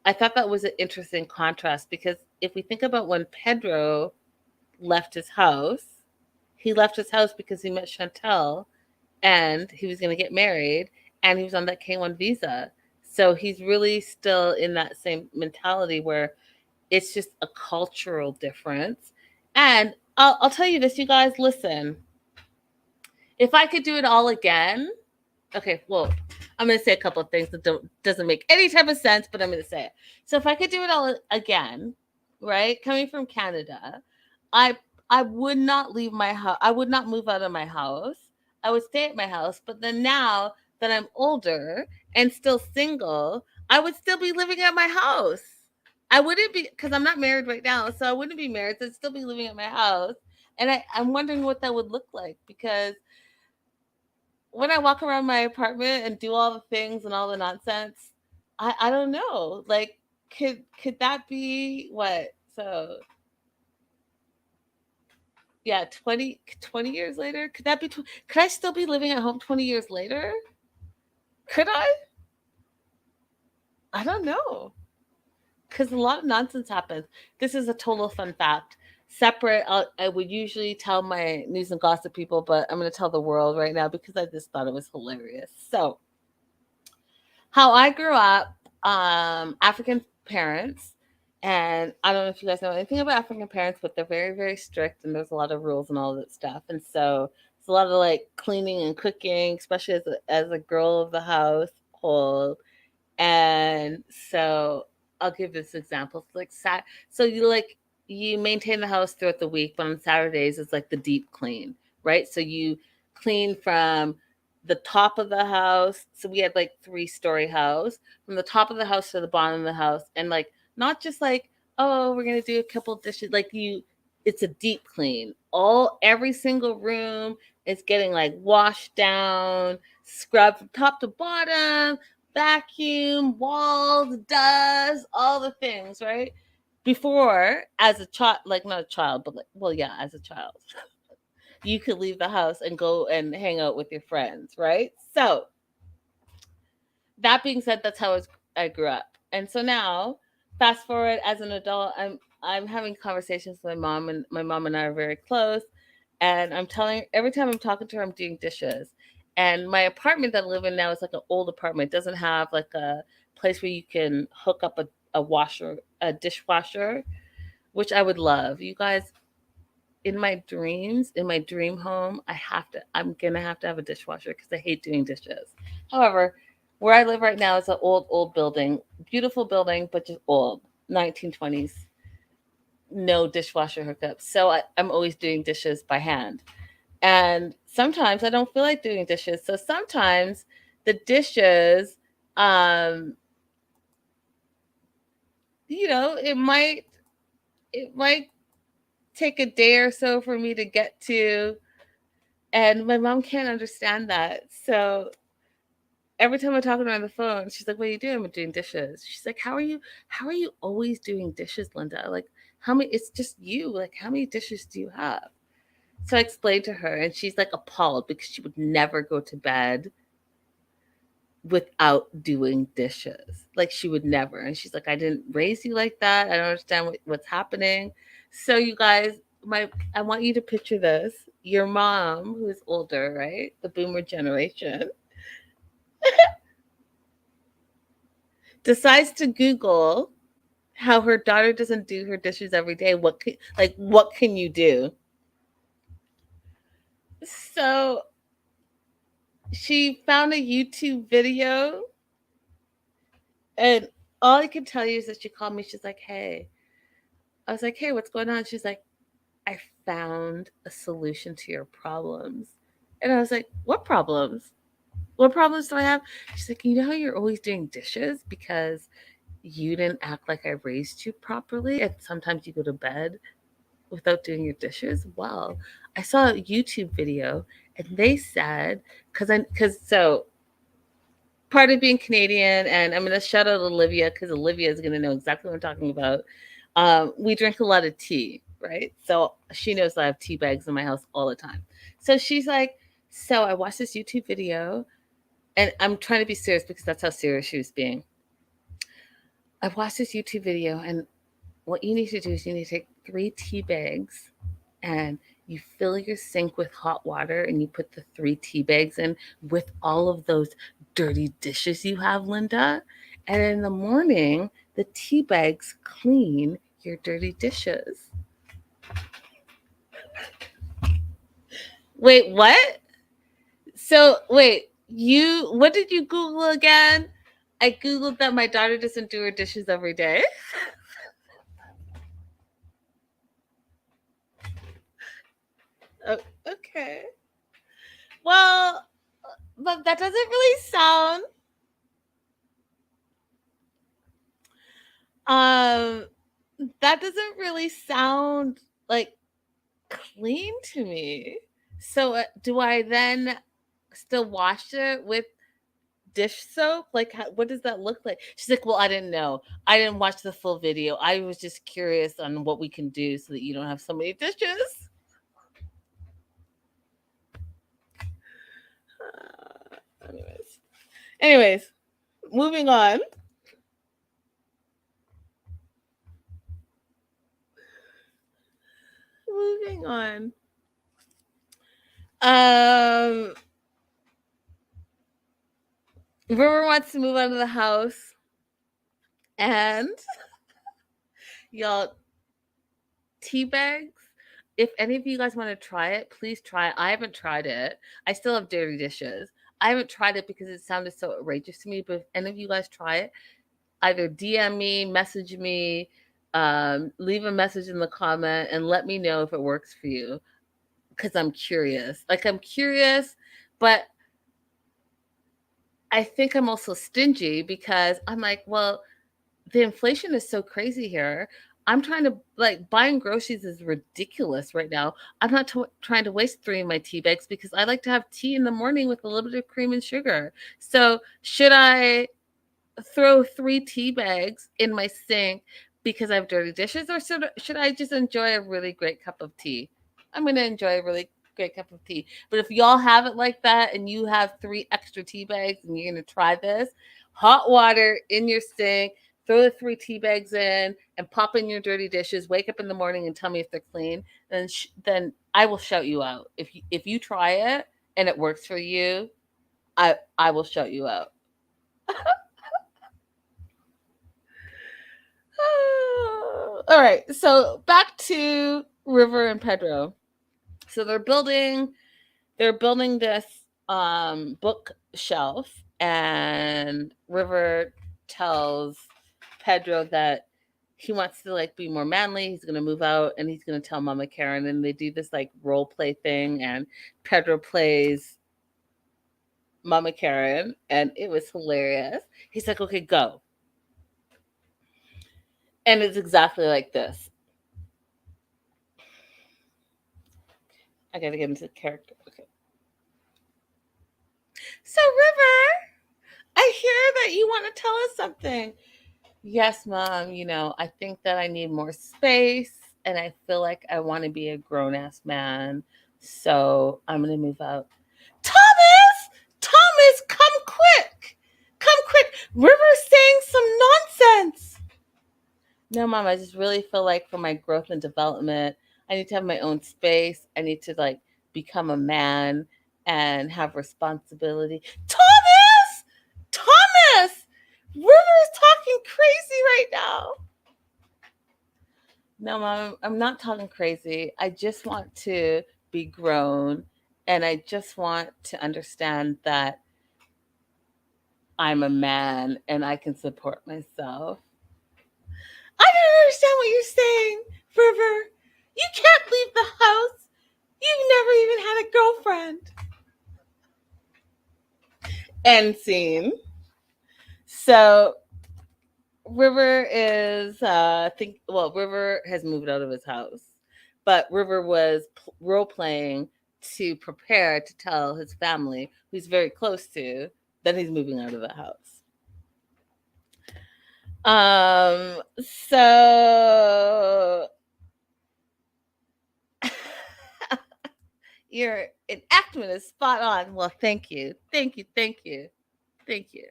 I thought that was an interesting contrast, because if we think about when Pedro left his house, he left his house because he met Chantel and he was going to get married, and he was on that K1 visa. So he's really still in that same mentality where it's just a cultural difference. And I'll tell you this, you guys, listen. If I could do it all again, okay, well, I'm going to say a couple of things that doesn't make any type of sense, but I'm going to say it. So if I could do it all again, right, coming from Canada, I I would not leave my house. I would not move out of my house. I would stay at my house. But then now that I'm older and still single, I would still be living at my house. I wouldn't be, because I'm not married right now, so I wouldn't be married. So I'd still be living at my house. And I'm wondering what that would look like, because when I walk around my apartment and do all the things and all the nonsense, I don't know. Like, could that be what? So yeah, 20 years later, could that be? Could I still be living at home 20 years later? Could I? I don't know, because a lot of nonsense happens. This is a total fun fact. Separate, I would usually tell my news and gossip people, but I'm going to tell the world right now because I just thought it was hilarious. So, how I grew up, African parents, and I don't know if you guys know anything about African parents, but they're very, very strict, and there's a lot of rules and all that stuff. And so it's a lot of like cleaning and cooking, especially as a girl of the household. And so I'll give this example. It's like so you maintain the house throughout the week, but on Saturdays it's like the deep clean, right? So you clean from the top of the house. So we had like 3-story house, from the top of the house to the bottom of the house, and like not just like, oh, we're gonna do a couple dishes. Like it's a deep clean. Every single room is getting like washed down, scrubbed from top to bottom, vacuum, walls, dust, all the things, right? Before, as a child, like not a child, but like, well, yeah, as a child, you could leave the house and go and hang out with your friends, right? So, that being said, that's how I grew up. And so now, fast forward as an adult, I'm having conversations with my mom, and my mom and I are very close. And I'm telling every time I'm talking to her, I'm doing dishes. And my apartment that I live in now is like an old apartment. It doesn't have like a place where you can hook up a dishwasher, which I would love. You guys, in my dreams, in my dream home, I'm gonna have to have a dishwasher because I hate doing dishes. However, where I live right now is an old building, beautiful building, but just old, 1920s, no dishwasher hookups. So I'm always doing dishes by hand. And sometimes I don't feel like doing dishes. So sometimes the dishes, um, it might take a day or so for me to get to, and my mom can't understand that. So every time I talk to her on the phone, she's like, "What are you doing?" I'm doing dishes. She's like, "How are you always doing dishes, Linda? Like, how many? It's just you. Like, how many dishes do you have?" So I explained to her, and she's like appalled because she would never go to bed without doing dishes. Like, she would never. And she's like, "I didn't raise you like that. I don't understand what's happening." So you guys, I want you to picture this. Your mom, who is older, right? The boomer generation, decides to Google how her daughter doesn't do her dishes every day. What can you do? So she found a YouTube video And all I can tell you is that she called me. She's like, hey. I was like, hey, what's going on? She's like, I found a solution to your problems. And I was like, what problems? What problems do I have? She's like, you know how you're always doing dishes because you didn't act like I raised you properly, and sometimes you go to bed without doing your dishes? Well, I saw a YouTube video, and they said, because so part of being Canadian, and I'm going to shout out Olivia because Olivia is going to know exactly what I'm talking about. We drink a lot of tea, right? So she knows I have tea bags in my house all the time. So she's like, so I watched this YouTube video, and I'm trying to be serious because that's how serious she was being. I watched this YouTube video, and what you need to do is you need to take 3 tea bags and you fill your sink with hot water and you put the 3 tea bags in with all of those dirty dishes you have, Linda. And in the morning, the tea bags clean your dirty dishes. Wait, what? So, wait, what did you Google again? I Googled that my daughter doesn't do her dishes every day. Oh, okay. Well, but that doesn't really sound um that doesn't really sound like clean to me. So do I then still wash it with dish soap? Like what does that look like? She's like, well, I didn't know. I didn't watch the full video. I was just curious on what we can do so that you don't have so many dishes. Anyways, moving on. Moving on. Um, River wants to move out of the house, and y'all, tea bags. If any of you guys want to try it, please try it. I haven't tried it. I still have dirty dishes. I haven't tried it because it sounded so outrageous to me. But if any of you guys try it, either DM me, message me, leave a message in the comment, and let me know if it works for you. Because I'm curious. Like I'm curious, but I think I'm also stingy because I'm like, well, the inflation is so crazy here. I'm trying to like buying groceries is ridiculous right now. I'm not trying to waste 3 of my tea bags because I like to have tea in the morning with a little bit of cream and sugar. So should I throw 3 tea bags in my sink because I have dirty dishes, or should I just enjoy a really great cup of tea? I'm going to enjoy a really great cup of tea. But if y'all have it like that and you have 3 extra tea bags and you're going to try this, hot water in your sink, throw the 3 tea bags in and pop in your dirty dishes, wake up in the morning and tell me if they're clean, then I will shout you out. If you try it and it works for you, I will shout you out. All right, so back to River and Pedro. So they're building this bookshelf, and River tells Pedro that he wants to like be more manly. He's gonna move out and he's gonna tell Mama Karen, and they do this like role play thing, and Pedro plays Mama Karen, and it was hilarious. He's like, okay, go. And it's exactly like this. I gotta get into the character. Okay. So, River, I hear that you want to tell us something. Yes, Mom. I think that I need more space and I feel like I want to be a grown ass man. So, I'm going to move out. Thomas! Thomas, come quick! Come quick! River's saying some nonsense! No, Mom, I just really feel like for my growth and development, I need to have my own space. I need to like become a man and have responsibility. Thomas! Thomas! River's talking crazy right now. No, Mom, I'm not talking crazy. I just want to be grown and I just want to understand that I'm a man and I can support myself. I don't understand what you're saying, River. You can't leave the house. You've never even had a girlfriend. End scene. So River is, River has moved out of his house, but River was role playing to prepare to tell his family, who's very close to, that he's moving out of the house. So your enactment is spot on. Well, thank you. Thank you. Thank you. Thank you.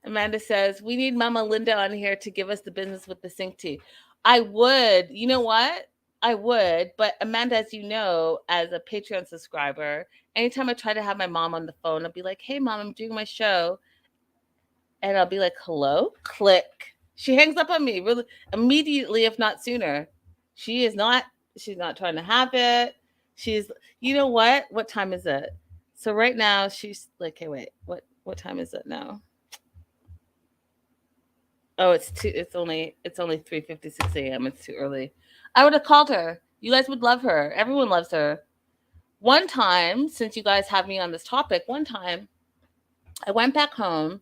Amanda says, we need Mama Linda on here to give us the business with the sink tea. I would. You know what? I would. But Amanda, as you know, as a Patreon subscriber, anytime I try to have my mom on the phone, I'll be like, hey, Mom, I'm doing my show. And I'll be like, hello? Click. She hangs up on me really immediately, if not sooner. She's not trying to have it. She's, you know what? What time is it? So right now she's like, hey, wait, what time is it now? Oh, it's only 3:56 a.m. It's too early. I would have called her. You guys would love her. Everyone loves her. One time, since you guys have me on this topic, one time I went back home.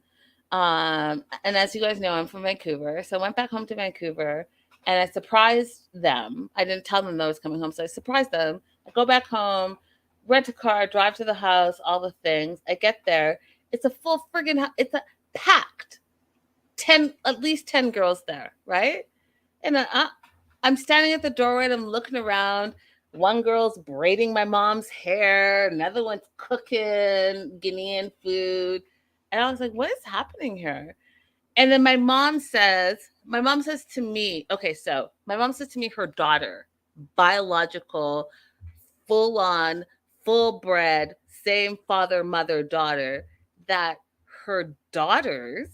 And as you guys know, I'm from Vancouver. So I went back home to Vancouver and I surprised them. I didn't tell them that I was coming home. So I surprised them. I go back home, rent a car, drive to the house, all the things. I get there. It's a full friggin' house. It's a packed 10, at least 10 girls there, right? And I'm standing at the doorway and I'm looking around. One girl's braiding my mom's hair, another one's cooking Guinean food. And I was like, what is happening here? And then my mom says to me, okay, so my mom says to me, her daughter, biological, full on, full bred, same father, mother, daughter, that her daughters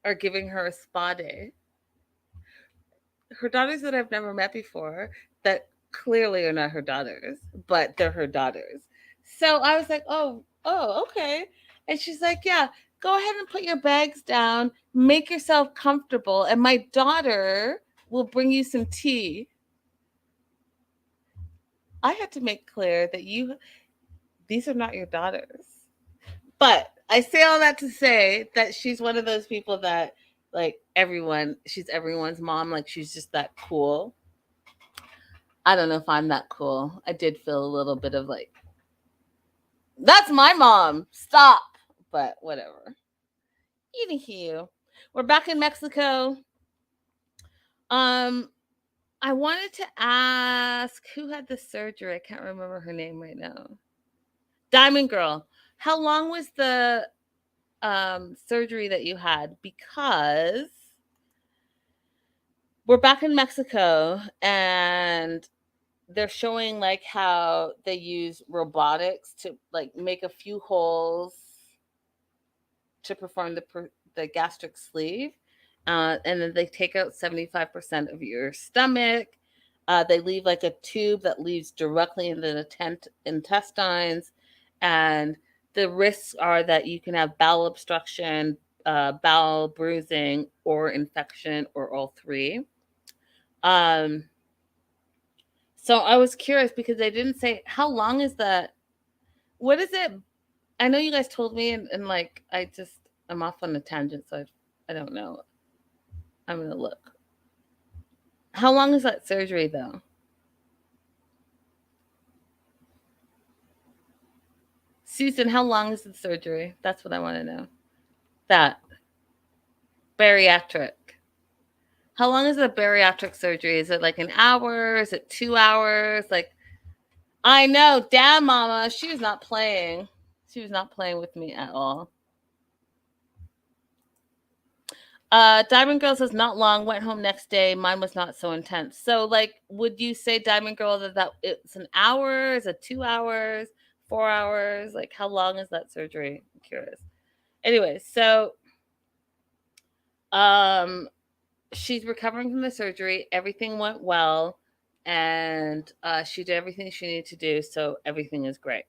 are giving her a spa day. Her daughters that I've never met before, that clearly are not her daughters, but they're her daughters. So I was like, okay. And she's like, yeah, go ahead and put your bags down, make yourself comfortable, and my daughter will bring you some tea. I had to make clear that these are not your daughters. But I say all that to say that she's one of those people that, like, she's everyone's mom. Like, she's just that cool. I don't know if I'm that cool. I did feel a little bit of like, that's my mom. Stop. But whatever. Anywho, we're back in Mexico. I wanted to ask who had the surgery. I can't remember her name right now. Diamond Girl. How long was the surgery that you had? Because we're back in Mexico and they're showing like how they use robotics to like make a few holes to perform the gastric sleeve, and then they take out 75% of your stomach. They leave like a tube that leads directly into the intestines, and the risks are that you can have bowel obstruction, bowel bruising, or infection, or all three. So I was curious because they didn't say how long is that. What is it? I know you guys told me, and like I'm off on a tangent, so I don't know. I'm gonna look. How long is that surgery though? Susan, how long is the surgery? That's what I want to know. That bariatric. How long is a bariatric surgery? Is it like an hour? Is it 2 hours? Like, I know, damn mama, she was not playing. She was not playing with me at all. Diamond Girl says not long, went home next day. Mine was not so intense. So, like, would you say, Diamond Girl, that it's an hour? Is it 2 hours? 4 hours? Like, how long is that surgery? I'm curious. Anyway, so she's recovering from the surgery. Everything went well. and she did everything she needed to do, so everything is great.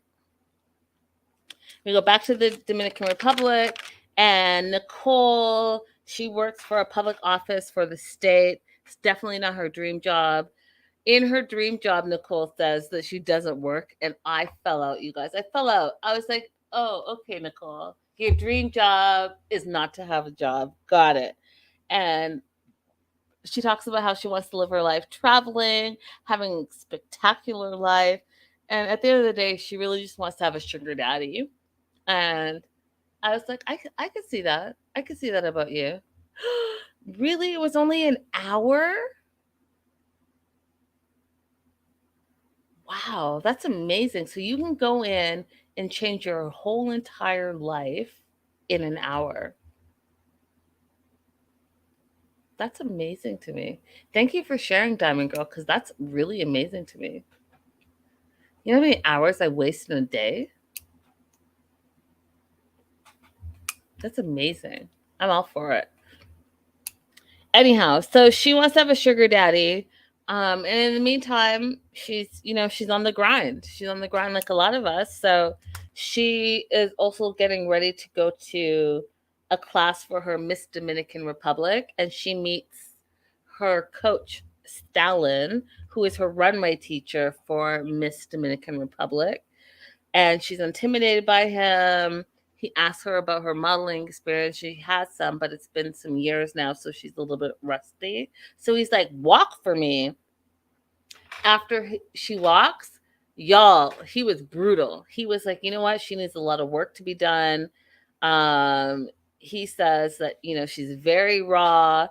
We go back to the Dominican Republic, and Nicole, she works for a public office for the state. It's definitely not her dream job. In her dream job, Nicole says that she doesn't work, and I fell out, you guys. I fell out. I was like, oh, okay, Nicole. Your dream job is not to have a job. Got it. And she talks about how she wants to live her life traveling, having a spectacular life. And at the end of the day, she really just wants to have a sugar daddy. And I was like, I could see that. I could see that about you. Really? It was only an hour? Wow, that's amazing. So you can go in and change your whole entire life in an hour. That's amazing to me. Thank you for sharing, Diamond Girl, because that's really amazing to me. You know how many hours I waste in a day? That's amazing. I'm all for it. Anyhow, so she wants to have a sugar daddy. And in the meantime, she's on the grind. She's on the grind like a lot of us. So she is also getting ready to go to a class for her Miss Dominican Republic, and she meets her coach, Stalin, who is her runway teacher for Miss Dominican Republic. And she's intimidated by him. He asks her about her modeling experience. She has some, but it's been some years now, so she's a little bit rusty. So he's like, walk for me. After she walks, y'all, he was brutal. He was like, you know what? She needs a lot of work to be done. Um, he says that, she's very raw.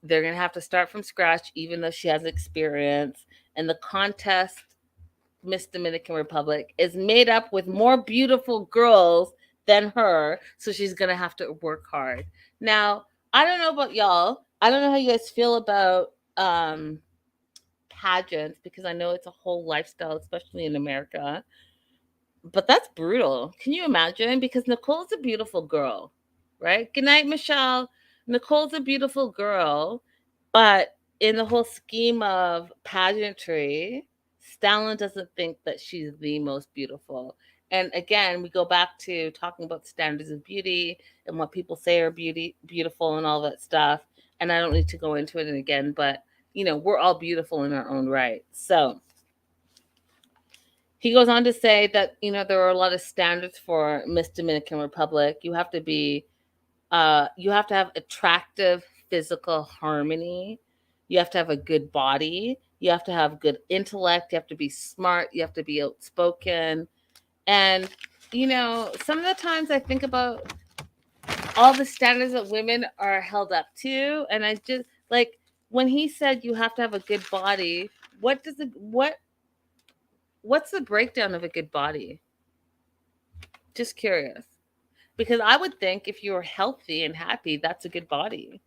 They're going to have to start from scratch, even though she has experience. And the contest, Miss Dominican Republic, is made up with more beautiful girls than her, so she's gonna have to work hard. Now, I don't know about y'all. I don't know how you guys feel about pageants, because I know it's a whole lifestyle, especially in America. But that's brutal. Can you imagine? Because Nicole's a beautiful girl, right? Good night, Michelle. Nicole's a beautiful girl, but in the whole scheme of pageantry, Stalin doesn't think that she's the most beautiful. And again, we go back to talking about standards of beauty and what people say are beautiful and all that stuff. And I don't need to go into it again, but we're all beautiful in our own right. So he goes on to say that there are a lot of standards for Miss Dominican Republic. You have to have attractive physical harmony. You have to have a good body. You have to have good intellect. You have to be smart. You have to be outspoken. And some of the times I think about all the standards that women are held up to, and I just like when he said you have to have a good body. What's the breakdown of a good body? Just curious. Because I would think if you're healthy and happy, that's a good body.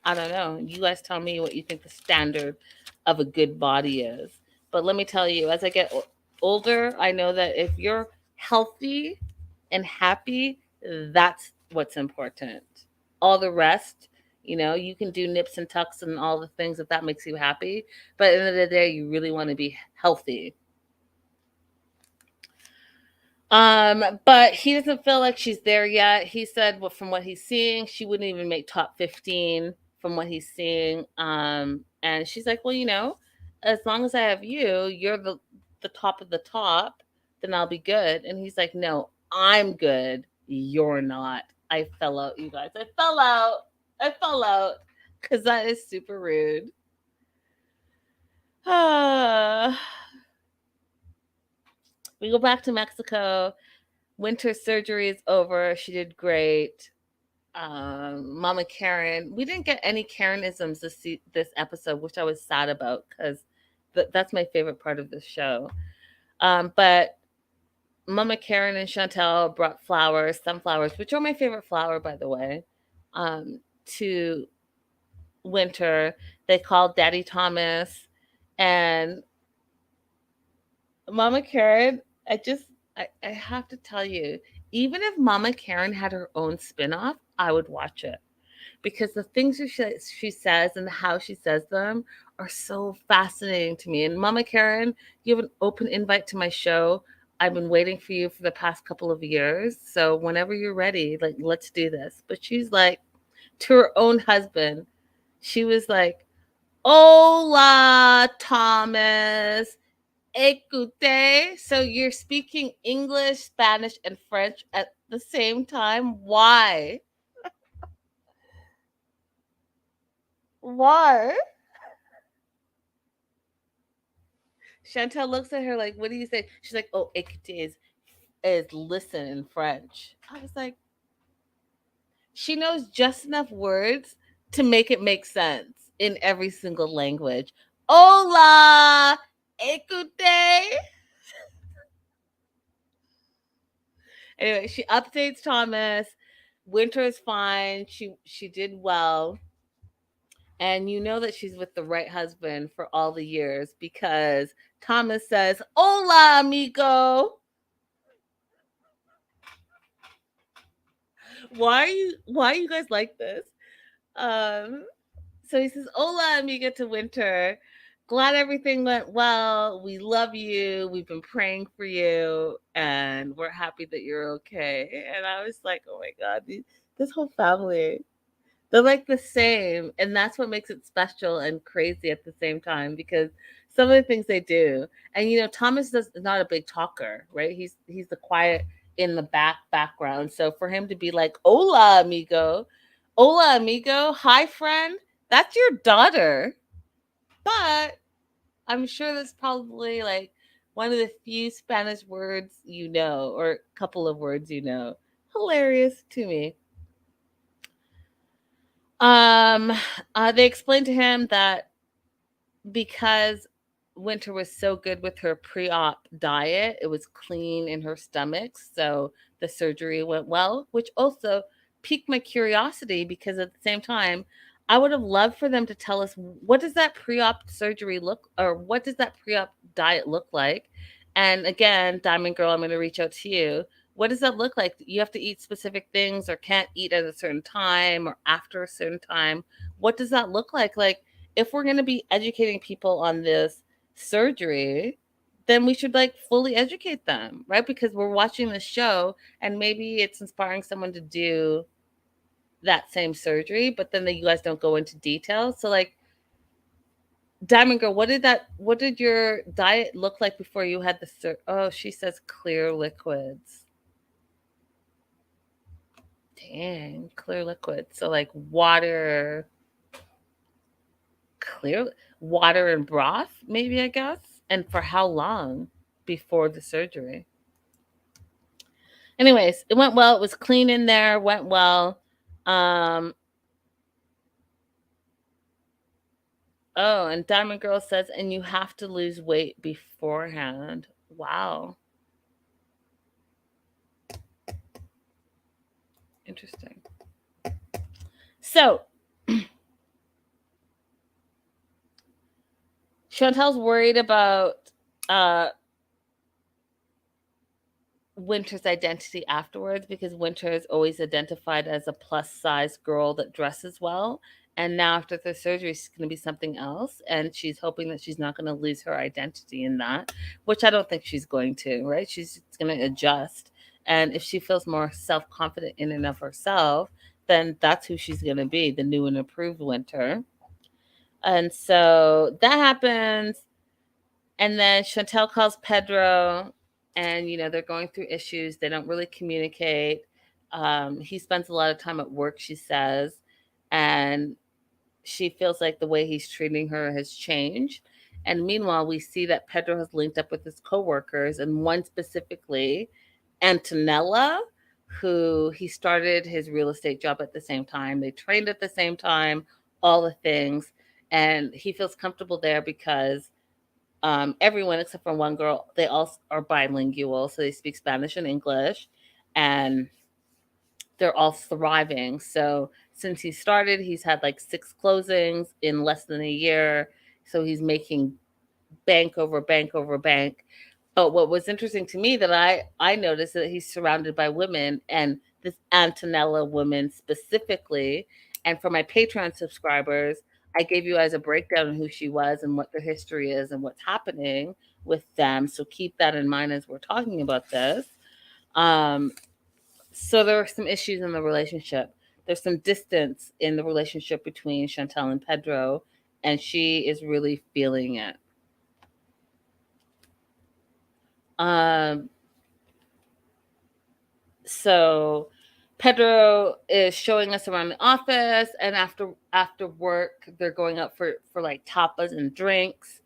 I don't know. You guys tell me what you think the standard of a good body is. But let me tell you, as I get older, I know that if you're healthy and happy, that's what's important. All the rest, you can do nips and tucks and all the things if that makes you happy. But at the end of the day, you really want to be healthy. But he doesn't feel like she's there yet. He said, well, from what he's seeing, she wouldn't even make top 15 from what he's seeing. And she's like, well, as long as I have you, you're the top of the top, then I'll be good. And he's like, no, I'm good. You're not. I fell out, you guys. I fell out because that is super rude. We go back to Mexico. Winter surgery is over. She did great. Mama Karen. We didn't get any Karenisms this episode, which I was sad about because that's my favorite part of the show. But Mama Karen and Chantel brought sunflowers, which are my favorite flower, by the way, to Winter. They called Daddy Thomas, and Mama Karen. I have to tell you, even if Mama Karen had her own spinoff, I would watch it because the things she says and how she says them are so fascinating to me. And Mama Karen, you have an open invite to my show. I've been waiting for you for the past couple of years. So whenever you're ready, like, let's do this. But she's like, to her own husband, she was like, Hola, Thomas. Écoute. So you're speaking English, Spanish, and French at the same time? Why? Why? Chantel looks at her like, what do you say? She's like, oh, écoute is listen in French. I was like, she knows just enough words to make it make sense in every single language. Hola, écoute. Anyway, she updates Thomas. Winter is fine. She did well. And you know that she's with the right husband for all the years because Thomas says, Hola, amigo. Why are you guys like this? Um, so he says, Hola, amiga to Winter. Glad everything went well. We love you. We've been praying for you. And we're happy that you're okay. And I was like, oh my God, this whole family, they're like the same. And that's what makes it special and crazy at the same time because some of the things they do. And Thomas is not a big talker, right? He's the quiet in the background. So for him to be like, Hola, amigo. Hola, amigo. Hi, friend. That's your daughter. But I'm sure that's probably like one of the few Spanish words or a couple of words Hilarious to me. Um, they explained to him that because Winter was so good with her pre-op diet, it was clean in her stomach, so the surgery went well, which also piqued my curiosity because at the same time, I would have loved for them to tell us what does that pre-op surgery look or what does that pre-op diet look like? And again, Diamond Girl, I'm going to reach out to you. What does that look like? You have to eat specific things or can't eat at a certain time or after a certain time. What does that look like? Like, if we're going to be educating people on this surgery, then we should like fully educate them, right? Because we're watching the show and maybe it's inspiring someone to do that same surgery, but then you guys don't go into detail. So like, Diamond Girl, what did your diet look like before you had the oh, she says clear liquids. Dang, clear liquids. So like clear water and broth, maybe, I guess. And for how long before the surgery? Anyways, it went well. It was clean in there, went well. Um, oh, and Diamond Girl says, and you have to lose weight beforehand. Wow. Interesting. So, Chantel's worried about Winter's identity afterwards because Winter is always identified as a plus size girl that dresses well. And now after the surgery, she's going to be something else. And she's hoping that she's not going to lose her identity in that, which I don't think she's going to, right? She's going to adjust. And if she feels more self confident in and of herself, then that's who she's going to be, the new and improved Winter. And so that happens. And then Chantel calls Pedro, and they're going through issues. They don't really communicate. He spends a lot of time at work, she says, and she feels like the way he's treating her has changed. And meanwhile, we see that Pedro has linked up with his coworkers, and one specifically, Antonella, who he started his real estate job at the same time. They trained at the same time, all the things, and he feels comfortable there because everyone except for one girl, they all are bilingual, so they speak Spanish and English, and they're all thriving. So since he started, he's had like 6 closings in less than a year. So he's making bank over bank over bank. But what was interesting to me that I noticed that he's surrounded by women, and this Antonella woman specifically, And for my Patreon subscribers, I gave you guys a breakdown of who she was and what their history is and what's happening with them. So keep that in mind as we're talking about this. So there are some issues in the relationship. There's some distance in the relationship between Chantel and Pedro, and she is really feeling it. So Pedro is showing us around the office, and after work, they're going out for like tapas and drinks.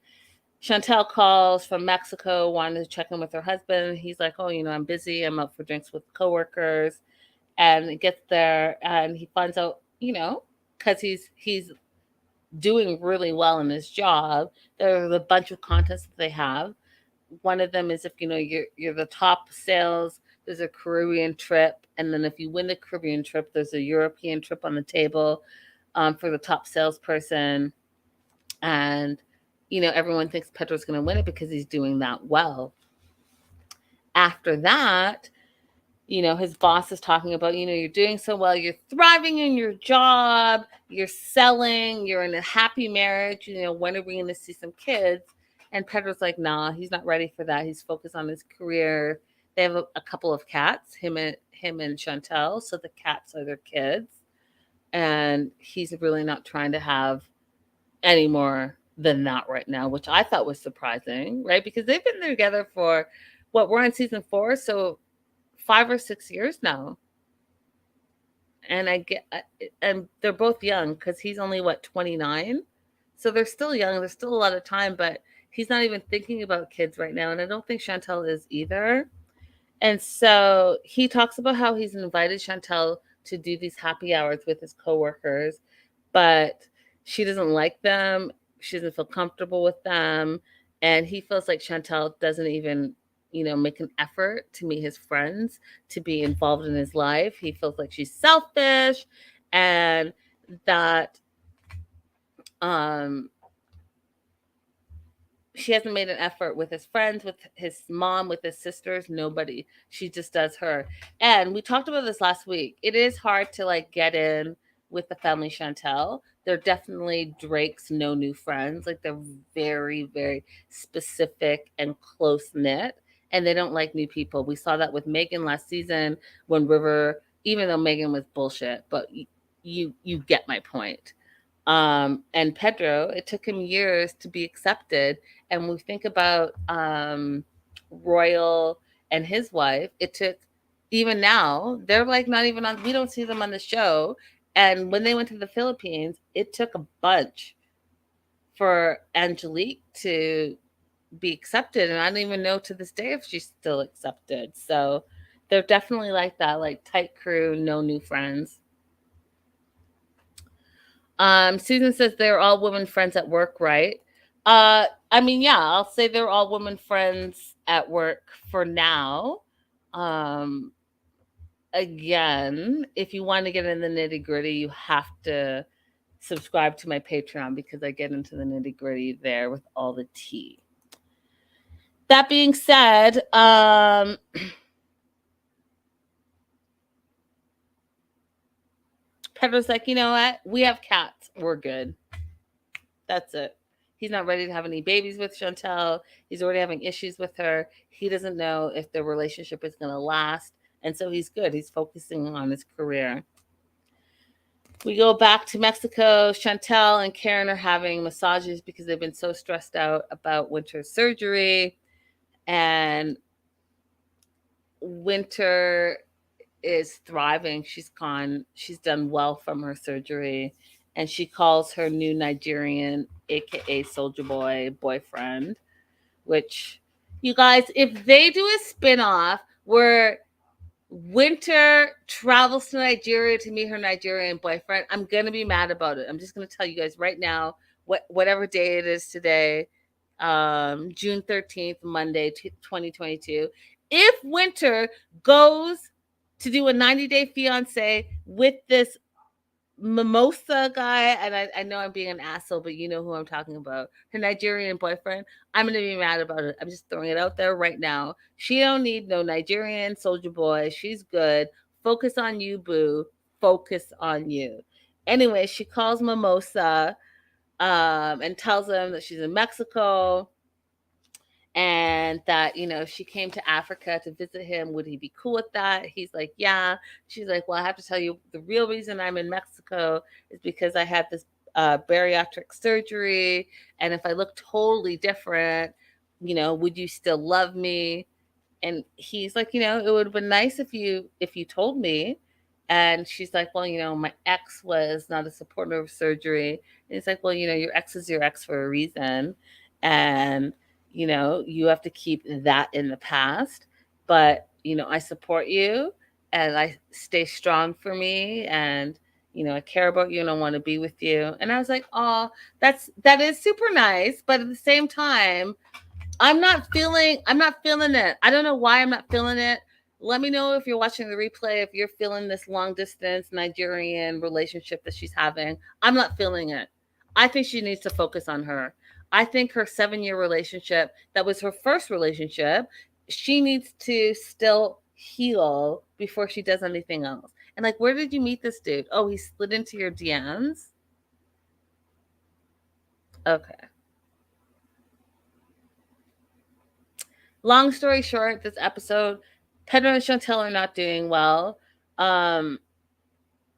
Chantel calls from Mexico, wanted to check in with her husband. He's like, "Oh, I'm busy. I'm out for drinks with coworkers." And he gets there, and he finds out, because he's doing really well in his job. There's a bunch of contests that they have. One of them is if you're the top sales, there's a Caribbean trip, and then if you win the Caribbean trip, there's a European trip on the table for the top salesperson. And everyone thinks Pedro's going to win it because he's doing that well. After that, his boss is talking about, you're doing so well, you're thriving in your job, you're selling, you're in a happy marriage, when are we going to see some kids? And Pedro's like, nah, he's not ready for that. He's focused on his career. They have a couple of cats, him and Chantel. So the cats are their kids. And he's really not trying to have any more than that right now, which I thought was surprising, right? Because they've been together for we're on season 4. So 5 or 6 years now. And and they're both young because he's only 29. So they're still young. There's still a lot of time, but he's not even thinking about kids right now. And I don't think Chantel is either. And so he talks about how he's invited Chantel to do these happy hours with his coworkers, but she doesn't like them. She doesn't feel comfortable with them. And he feels like Chantel doesn't even make an effort to meet his friends, to be involved in his life. He feels like she's selfish and that she hasn't made an effort with his friends, with his mom, with his sisters, nobody. She just does her. And we talked about this last week. It is hard to get in with the family Chantel. They're definitely Drake's no new friends. They're very, very specific and close knit, and they don't like new people. We saw that with Megan last season when River, even though Megan was bullshit, but you get my point. And Pedro, it took him years to be accepted. And when we think about Royal and his wife, it took, even now, they're not even on, we don't see them on the show. And when they went to the Philippines, it took a bunch for Angelique to be accepted. And I don't even know to this day if she's still accepted. So they're definitely like that, tight crew, no new friends. Susan says they're all women friends at work, right? Yeah, I'll say they're all women friends at work for now. Again, if you want to get in the nitty gritty, you have to subscribe to my Patreon because I get into the nitty gritty there with all the tea. That being said, Pedro's like, you know what? We have cats. We're good. That's it. He's not ready to have any babies with Chantel. He's already having issues with her. He doesn't know if their relationship is going to last. And so he's good. He's focusing on his career. We go back to Mexico. Chantel and Karen are having massages because they've been so stressed out about Winter's surgery. And Winter is thriving. She's done well from her surgery. And she calls her new Nigerian, aka Soldier Boy, boyfriend, which, you guys, if they do a spinoff where Winter travels to Nigeria to meet her Nigerian boyfriend, I'm going to be mad about it. I'm just going to tell you guys right now, whatever day it is today, June 13th, Monday, 2022, if Winter goes to do a 90-day fiance with this mimosa guy, and I know I'm being an asshole, but you know who I'm talking about, her Nigerian boyfriend, I'm going to be mad about it. I'm just throwing it out there right now. She don't need no Nigerian soldier boy. She's good. Focus on you, boo. Focus on you. Anyway, she calls Mimosa and tells him that she's in Mexico and that, if she came to Africa to visit him, would he be cool with that? He's like, yeah. She's like, well, I have to tell you, the real reason I'm in Mexico is because I had this bariatric surgery. And if I look totally different, would you still love me? And he's like, it would have been nice if you told me. And she's like, well, my ex was not a supporter of surgery. And he's like, well, your ex is your ex for a reason. And, you have to keep that in the past. But, I support you and I stay strong for me. And, I care about you and I want to be with you. And I was like, oh, that is super nice. But at the same time, I'm not feeling it. I don't know why I'm not feeling it. Let me know if you're watching the replay, if you're feeling this long distance Nigerian relationship that she's having. I'm not feeling it. I think she needs to focus on her. I think her 7-year relationship, that was her first relationship, she needs to still heal before she does anything else. And like, where did you meet this dude? Oh, he slid into your DMs? Okay. Long story short, this episode, Pedro and Chantel are not doing well. Um,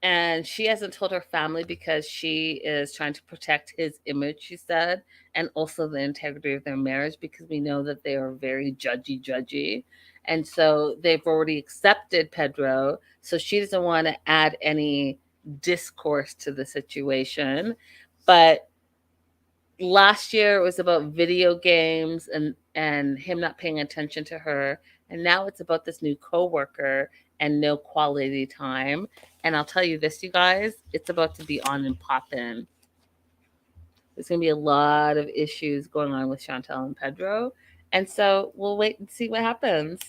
and she hasn't told her family because she is trying to protect his image, she said, and also the integrity of their marriage because we know that they are very judgy. And so they've already accepted Pedro. So she doesn't want to add any discourse to the situation. But last year it was about video games and him not paying attention to her, and now it's about this new coworker and no quality time. And I'll tell you this, you guys, it's about to be on and poppin'. There's going to be a lot of issues going on with Chantel and Pedro, and so we'll wait and see what happens.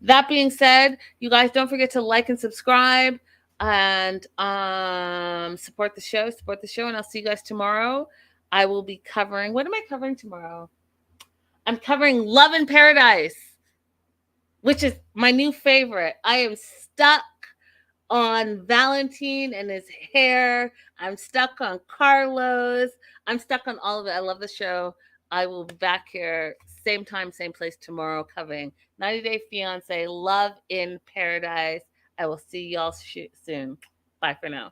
That being said, you guys don't forget to like and subscribe and support the show, and I'll see you guys tomorrow. I will be covering, what am I covering tomorrow? I'm covering Love in Paradise, which is my new favorite. I am stuck on Valentine and his hair. I'm stuck on Carlos. I'm stuck on all of it. I love the show. I will be back here, same time, same place tomorrow, covering 90 Day Fiance, Love in Paradise. I will see y'all soon. Bye for now.